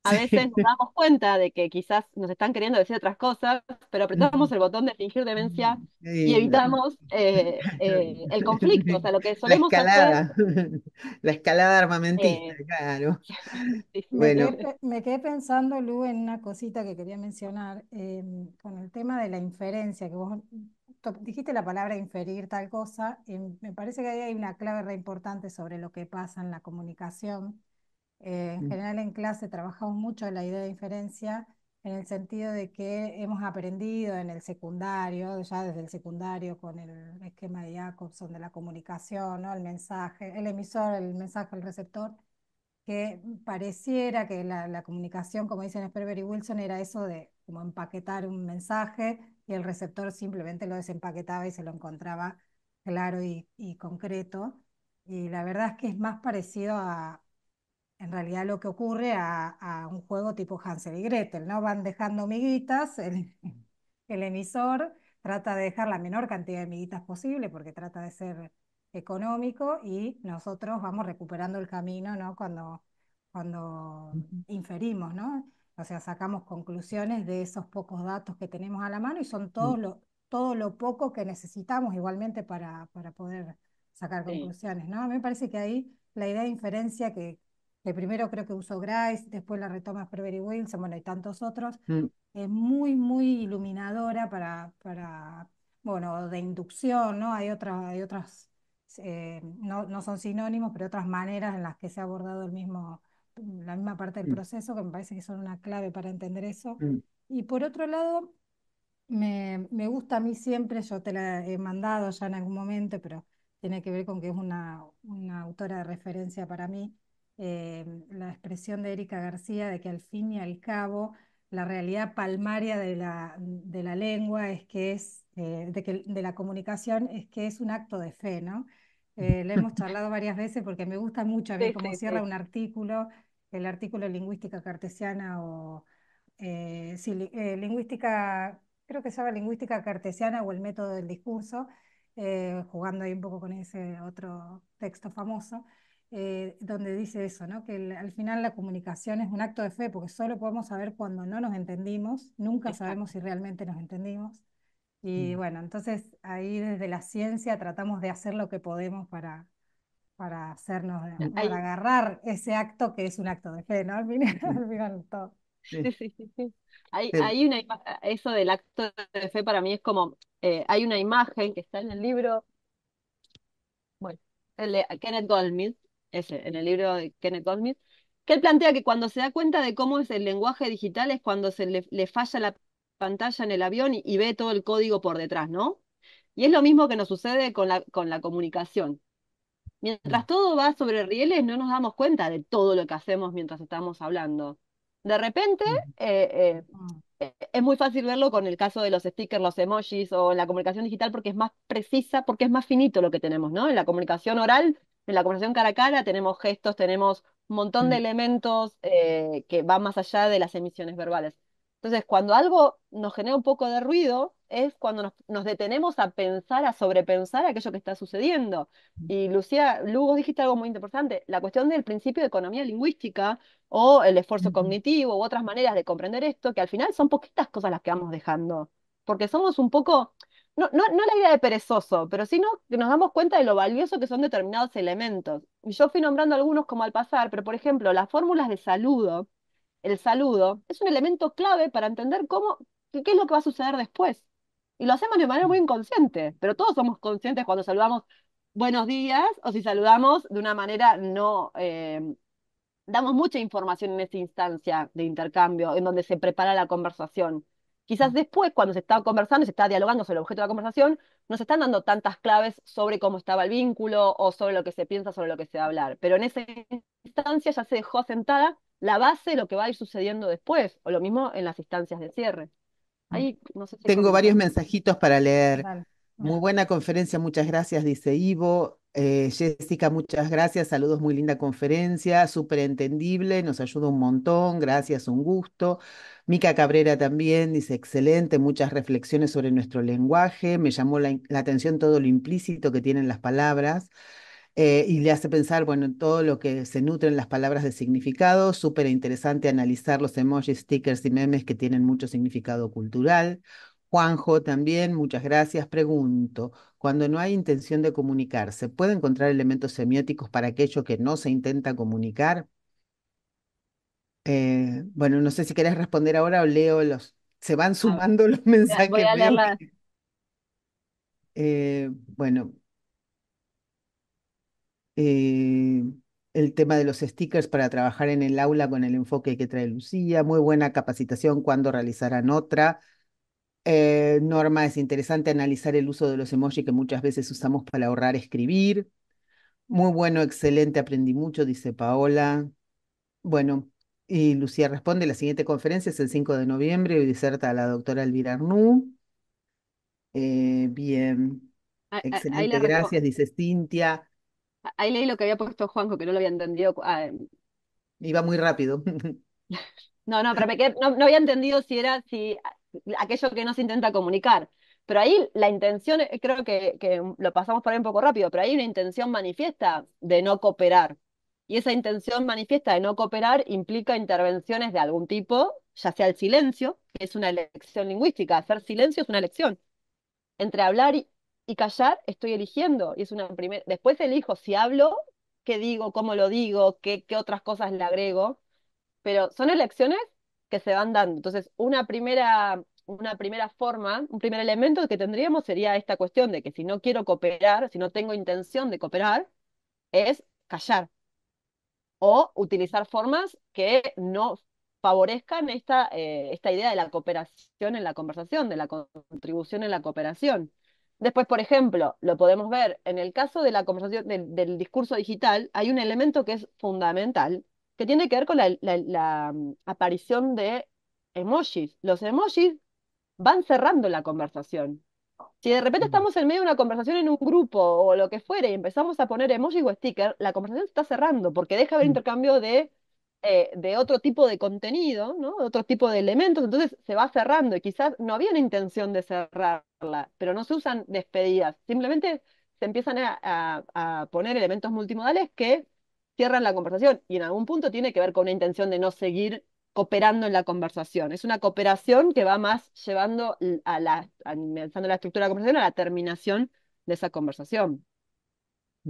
A veces Sí. nos damos cuenta de que quizás nos están queriendo decir otras cosas, pero apretamos el botón de fingir demencia y Sí, evitamos el conflicto. O sea, lo que la solemos hacer, escalada, la escalada armamentista, eh, claro. sí, Me sí, quedé, Bueno, sí. me quedé pensando, Lu, en una cosita que quería mencionar, con el tema de la inferencia, que vos dijiste la palabra inferir tal cosa, y me parece que ahí hay una clave re importante sobre lo que pasa en la comunicación. En general en clase trabajamos mucho la idea de inferencia en el sentido de que hemos aprendido en el secundario, ya desde el secundario con el esquema de Jacobson de la comunicación, ¿no? El mensaje, el emisor, el mensaje, el receptor, que pareciera que la comunicación, como dicen Sperber y Wilson, era eso de como empaquetar un mensaje y el receptor simplemente lo desempaquetaba y se lo encontraba claro y concreto. Y la verdad es que es más parecido a, en realidad, lo que ocurre a un juego tipo Hansel y Gretel, ¿no? Van dejando miguitas, el emisor trata de dejar la menor cantidad de miguitas posible porque trata de ser económico y nosotros vamos recuperando el camino, ¿no? Cuando inferimos, ¿no? O sea, sacamos conclusiones de esos pocos datos que tenemos a la mano y son Mm, todo lo poco que necesitamos igualmente para poder sacar Sí, conclusiones, ¿no? A mí me parece que ahí la idea de inferencia que primero creo que usó Grice, después la retoma Sperber y Wilson, bueno, y tantos otros, mm, es muy, muy iluminadora bueno, de inducción, ¿no? Hay otras, no son sinónimos, pero otras maneras en las que se ha abordado la misma parte del mm, proceso, que me parece que son una clave para entender eso. mm, Y por otro lado, me gusta a mí siempre, yo te la he mandado ya en algún momento, pero tiene que ver con que es una autora de referencia para mí, la expresión de Erika García de que al fin y al cabo la realidad palmaria de la lengua de la comunicación es que es un acto de fe, ¿no? Le hemos charlado varias veces porque me gusta mucho a mí sí, cómo sí, cierra sí. un artículo, el artículo de lingüística cartesiana sí, lingüística, creo que se llama lingüística cartesiana o el método del discurso, jugando ahí un poco con ese otro texto famoso, donde dice eso, ¿no? Que al final la comunicación es un acto de fe, porque solo podemos saber cuando no nos entendimos, nunca sabemos Exacto. si realmente nos entendimos. Y mm, bueno, entonces ahí desde la ciencia tratamos de hacer lo que podemos para hacernos, mm, para Hay, agarrar ese acto que es un acto de fe, ¿no? Al final, mm, al final todo. sí, sí, sí, sí, sí. te- Eso del acto de fe para mí es como, hay una imagen que está en el libro, bueno, el de Kenneth Goldsmith, ese, en el libro de Kenneth Goldsmith, que él plantea que cuando se da cuenta de cómo es el lenguaje digital es cuando le falla la pantalla en el avión y ve todo el código por detrás, ¿no? Y es lo mismo que nos sucede con la comunicación. mm, Mientras todo va sobre rieles, no nos damos cuenta de todo lo que hacemos mientras estamos hablando. De repente, mm, eh, Mm. es muy fácil verlo con el caso de los stickers, los emojis o en la comunicación digital porque es más precisa, porque es más finito lo que tenemos, ¿no? En la comunicación oral, en la conversación cara a cara, tenemos gestos, tenemos un montón de mm, elementos que van más allá de las emisiones verbales. Entonces, cuando algo nos genera un poco de ruido, es cuando nos detenemos a pensar, a sobrepensar aquello que está sucediendo. Y Lucía, Lugo dijiste algo muy importante, la cuestión del principio de economía lingüística o el esfuerzo mm, cognitivo u otras maneras de comprender esto, que al final son poquitas cosas las que vamos dejando, porque somos un poco, no la idea de perezoso, pero sino que nos damos cuenta de lo valioso que son determinados elementos. Y yo fui nombrando algunos como al pasar, pero por ejemplo, las fórmulas de saludo, el saludo, es un elemento clave para entender qué es lo que va a suceder después. Y lo hacemos de manera muy inconsciente, pero todos somos conscientes cuando saludamos buenos días o si saludamos de una manera no, damos mucha información en esta instancia de intercambio, en donde se prepara la conversación. Quizás mm, después, cuando se está conversando y se está dialogando sobre el objeto de la conversación, no se están dando tantas claves sobre cómo estaba el vínculo o sobre lo que se piensa, sobre lo que se va a hablar. Pero en esa instancia ya se dejó sentada la base de lo que va a ir sucediendo después, o lo mismo en las instancias de cierre. mm. Ahí no sé si hay Tengo varios comentarios. mensajitos para leer. Dale. Muy Mira. buena conferencia, muchas gracias, dice Ivo. Jessica, muchas gracias, saludos, muy linda conferencia, súper entendible, nos ayuda un montón, gracias, un gusto. Mica Cabrera también dice, excelente, muchas reflexiones sobre nuestro lenguaje, me llamó la atención todo lo implícito que tienen las palabras. Y le hace pensar, bueno, en todo lo que se nutren las palabras de significado, súper interesante analizar los emojis, stickers y memes que tienen mucho significado cultural. Juanjo también, muchas gracias. Pregunto, cuando no hay intención de comunicar, ¿se puede encontrar elementos semióticos para aquello que no se intenta comunicar? Bueno, no sé si querés responder ahora o leo se van A ver, sumando los voy mensajes, a veo leerla. que, bueno. eh, el tema de los stickers para trabajar en el aula con el enfoque que trae Lucía, muy buena capacitación cuando realizarán otra. Norma, es interesante analizar el uso de los emojis que muchas veces usamos para ahorrar escribir. Muy bueno, excelente, aprendí mucho, dice Paola. Bueno, y Lucía responde, la siguiente conferencia es el 5 de noviembre y diserta la doctora Elvira Arnú. Bien, Ahí le excelente, respondo. gracias, dice Cintia. Ahí leí lo que había puesto Juanjo, que no lo había entendido. Iba muy rápido. No, pero no había entendido si aquello que no se intenta comunicar. Pero ahí la intención, creo que lo pasamos por ahí un poco rápido, pero hay una intención manifiesta de no cooperar. Y esa intención manifiesta de no cooperar implica intervenciones de algún tipo ya sea el silencio, que es una elección lingüística, hacer silencio es una elección. Entre hablar y callar estoy eligiendo, y es una después elijo si hablo, qué digo, cómo lo digo, qué otras cosas le agrego, pero son elecciones que se van dando. Entonces, una primera forma, un primer elemento que tendríamos sería esta cuestión de que si no quiero cooperar, si no tengo intención de cooperar, es callar o utilizar formas que no favorezcan esta idea de la cooperación en la conversación, de la contribución en la cooperación. Después, por ejemplo, lo podemos ver en el caso de la conversación del discurso digital, hay un elemento que es fundamental, que tiene que ver con la aparición de emojis. Los emojis van cerrando la conversación. Si de repente estamos en medio de una conversación en un grupo o lo que fuere y empezamos a poner emoji o sticker, la conversación se está cerrando porque deja de haber intercambio de otro tipo de contenido, ¿no? Otro tipo de elementos, entonces se va cerrando y quizás no había una intención de cerrarla, pero no se usan despedidas, simplemente se empiezan a poner elementos multimodales que cierran la conversación y en algún punto tiene que ver con una intención de no seguir cooperando en la conversación. Es una cooperación que va más llevando avanzando la estructura de la conversación a la terminación de esa conversación.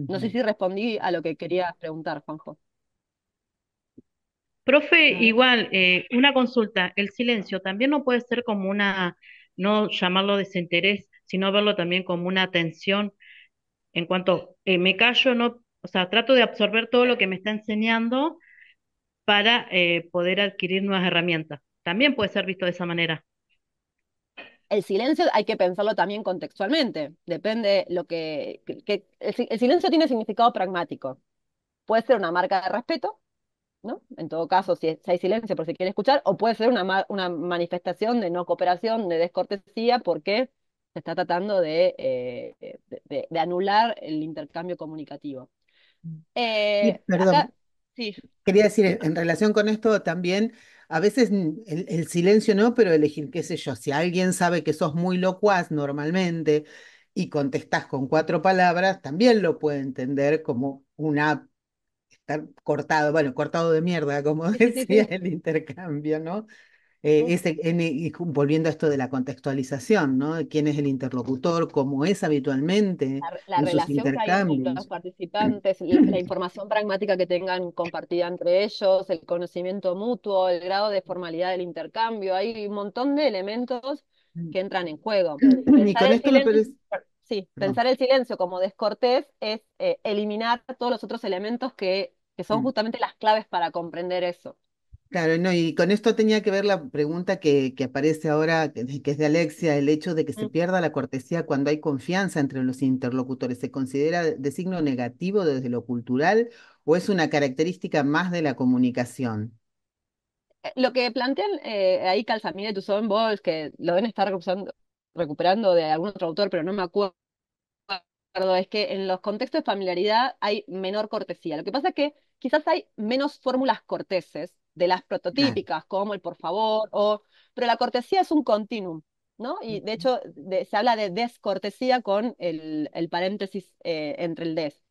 No sé Ujú. si respondí a lo que querías preguntar, Juanjo. Profe, A ver. igual, una consulta, el silencio también no puede ser como una, no llamarlo desinterés, sino verlo también como una atención en cuanto me callo, no, o sea, trato de absorber todo lo que me está enseñando para poder adquirir nuevas herramientas. También puede ser visto de esa manera. El silencio hay que pensarlo también contextualmente. Depende el silencio tiene significado pragmático. Puede ser una marca de respeto, ¿no? En todo caso, si hay silencio por si quiere escuchar, o puede ser una manifestación de no cooperación, de descortesía, porque se está tratando de anular el intercambio comunicativo. Y, Acá, perdón, sí, quería decir, en relación con esto también, a veces el silencio no, pero elegir, qué sé yo, si alguien sabe que sos muy locuaz normalmente y contestás con 4 palabras, también lo puede entender como una, estar cortado, bueno, cortado de mierda, como sí, sí, sí, decía sí. el intercambio, ¿no? Ujú. Volviendo a esto de la contextualización, ¿no? De quién es el interlocutor, cómo es habitualmente La en sus relación que hay entre los intercambios. participantes, la información pragmática que tengan compartida entre ellos, el conocimiento mutuo, el grado de formalidad del intercambio, hay un montón de elementos que entran en juego. Y Pensar con el esto me silencio, parece, sí, perdón. pensar el silencio como descortés es eliminar todos los otros elementos que son Mm. justamente las claves para comprender eso. Claro, no, y con esto tenía que ver la pregunta que aparece ahora, que es de Alexia, el hecho de que se Mm. pierda la cortesía cuando hay confianza entre los interlocutores. ¿Se considera de signo negativo desde lo cultural o es una característica más de la comunicación? Lo que plantean ahí Calzamine y Toussaint Bols, que lo deben estar recuperando de algún otro autor, pero no me acuerdo, es que en los contextos de familiaridad hay menor cortesía. Lo que pasa es que quizás hay menos fórmulas corteses de las Claro. prototípicas, como el por favor, pero la cortesía es un continuum, ¿no? Y de hecho se habla de descortesía con el paréntesis entre el des.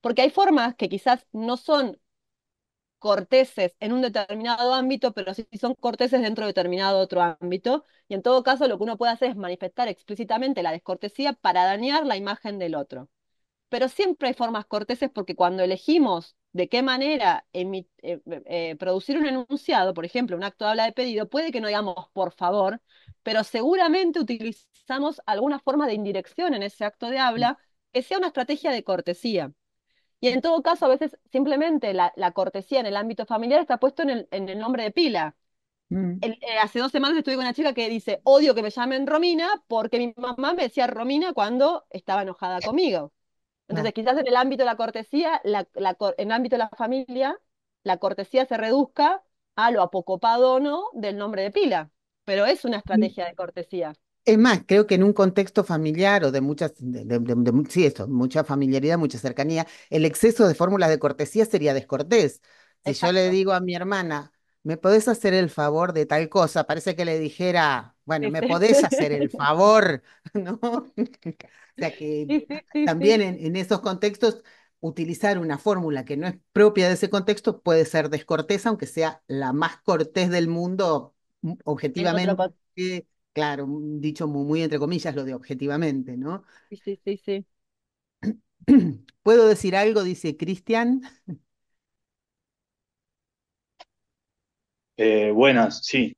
Porque hay formas que quizás no son corteses en un determinado ámbito, pero sí son corteses dentro de determinado otro ámbito. Y en todo caso, lo que uno puede hacer es manifestar explícitamente la descortesía para dañar la imagen del otro. Pero siempre hay formas corteses porque cuando elegimos de qué manera producir un enunciado, por ejemplo, un acto de habla de pedido, puede que no digamos por favor, pero seguramente utilizamos alguna forma de indirección en ese acto de habla que sea una estrategia de cortesía. Y en todo caso, a veces simplemente la cortesía en el ámbito familiar está puesto en el nombre de pila. Mm, Hace 2 semanas estuve con una chica que dice, odio que me llamen Romina porque mi mamá me decía Romina cuando estaba enojada conmigo. claro. Entonces, quizás en el ámbito de la cortesía, en el ámbito de la familia, la cortesía se reduzca a lo apocopado o no del nombre de pila. Pero es una estrategia de cortesía. Es más, creo que en un contexto familiar o de muchas, sí, esto, mucha familiaridad, mucha cercanía, el exceso de fórmulas de cortesía sería descortés. Si yo le Exacto. digo a mi hermana, ¿me podés hacer el favor de tal cosa? Parece que le dijera, bueno, Sí, ¿me sí. podés hacer el favor? ¿No? O sea que Sí, sí, sí, también sí. en esos contextos, utilizar una fórmula que no es propia de ese contexto puede ser descortés, aunque sea la más cortés del mundo, En otro objetivamente, claro, un dicho muy, muy entre comillas, lo de objetivamente, ¿no? sí, sí, sí, sí. ¿Puedo decir algo? Dice Cristian. Buenas, sí.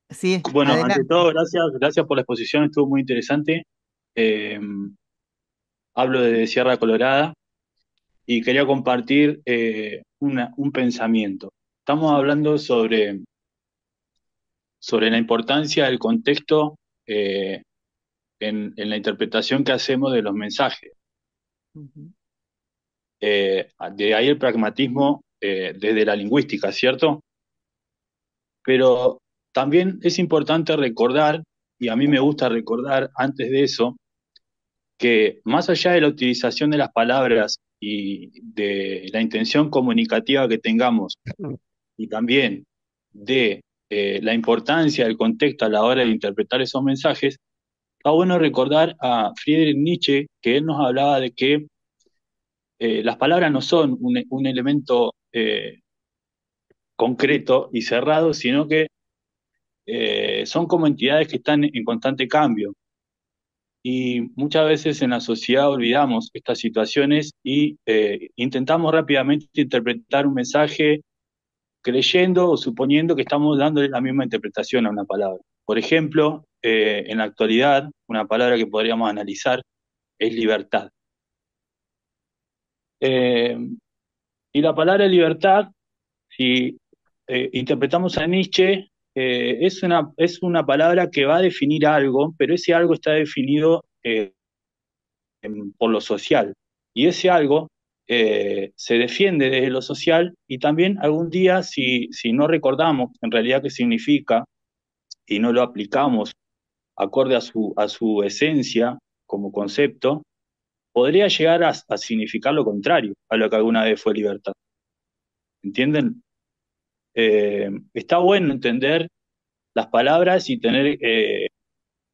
Sí, Bueno, ante adelante. todo, gracias por la exposición, estuvo muy interesante. Eh, Hablo de Sierra Colorada y quería compartir un pensamiento. Estamos hablando sobre la importancia del contexto eh, en la interpretación que hacemos de los mensajes. Ujú, De ahí el pragmatismo desde la lingüística, ¿cierto? Pero también es importante recordar, y a mí me gusta recordar antes de eso, que más allá de la utilización de las palabras y de la intención comunicativa que tengamos, y también de la importancia del contexto a la hora de interpretar esos mensajes, está bueno recordar a Friedrich Nietzsche, que él nos hablaba de que las palabras no son un elemento concreto y cerrado, sino que son como entidades que están en constante cambio. Y muchas veces en la sociedad olvidamos estas situaciones y intentamos rápidamente interpretar un mensaje creyendo o suponiendo que estamos dándole la misma interpretación a una palabra. Por ejemplo, en la actualidad, una palabra que podríamos analizar es libertad. Eh, y la palabra libertad, si interpretamos a Nietzsche, es una palabra que va a definir algo, pero ese algo está definido por lo social. Y ese algo se defiende desde lo social y también algún día, si no recordamos en realidad qué significa y no lo aplicamos acorde a su esencia como concepto, podría llegar a significar lo contrario a lo que alguna vez fue libertad. ¿Entienden? Está bueno entender las palabras y tener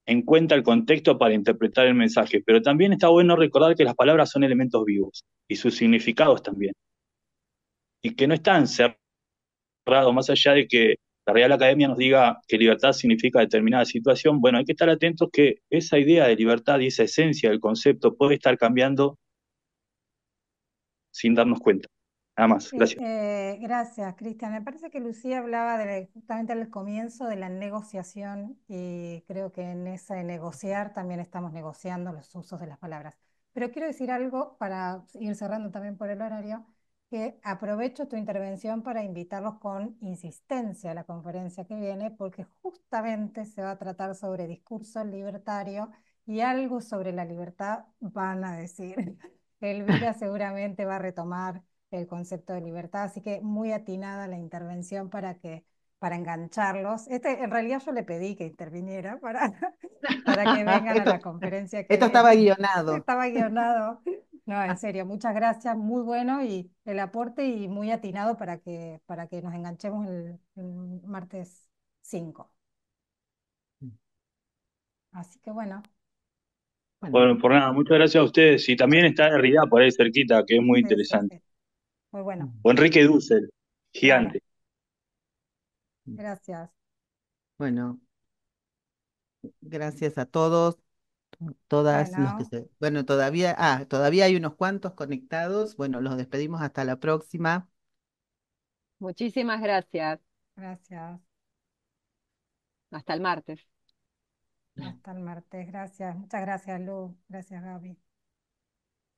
en cuenta el contexto para interpretar el mensaje, pero también está bueno recordar que las palabras son elementos vivos y sus significados también, y que no están cerrados más allá de que la Real Academia nos diga que libertad significa determinada situación. Bueno, hay que estar atentos que esa idea de libertad y esa esencia del concepto puede estar cambiando sin darnos cuenta. Nada más, Sí, gracias. gracias, Cristian. Me parece que Lucía hablaba justamente al comienzo de la negociación y creo que en ese negociar también estamos negociando los usos de las palabras. Pero quiero decir algo para ir cerrando también por el horario, que aprovecho tu intervención para invitarlos con insistencia a la conferencia que viene, porque justamente se va a tratar sobre discurso libertario y algo sobre la libertad van a decir. Elvira seguramente va a retomar el concepto de libertad, así que muy atinada la intervención para engancharlos. En realidad yo le pedí que interviniera para que vengan a Esto, la conferencia que esto estaba viene. guionado. Estaba guionado. No, en serio, muchas gracias, muy bueno y el aporte y muy atinado para que nos enganchemos el martes 5. Así que bueno, Bueno, Bueno, por nada, muchas gracias a ustedes. Y también está Derrida por ahí cerquita, que es muy sí, sí, interesante. sí, muy bueno, O Enrique Dussel, claro, gigante. gracias. bueno, gracias a todos, todas los que Bueno, se... Bueno, todavía hay unos cuantos conectados. Bueno, los despedimos hasta la próxima. Muchísimas gracias. gracias. Hasta el martes. Hasta el martes. Gracias. Muchas gracias, Lu. Gracias, Gaby.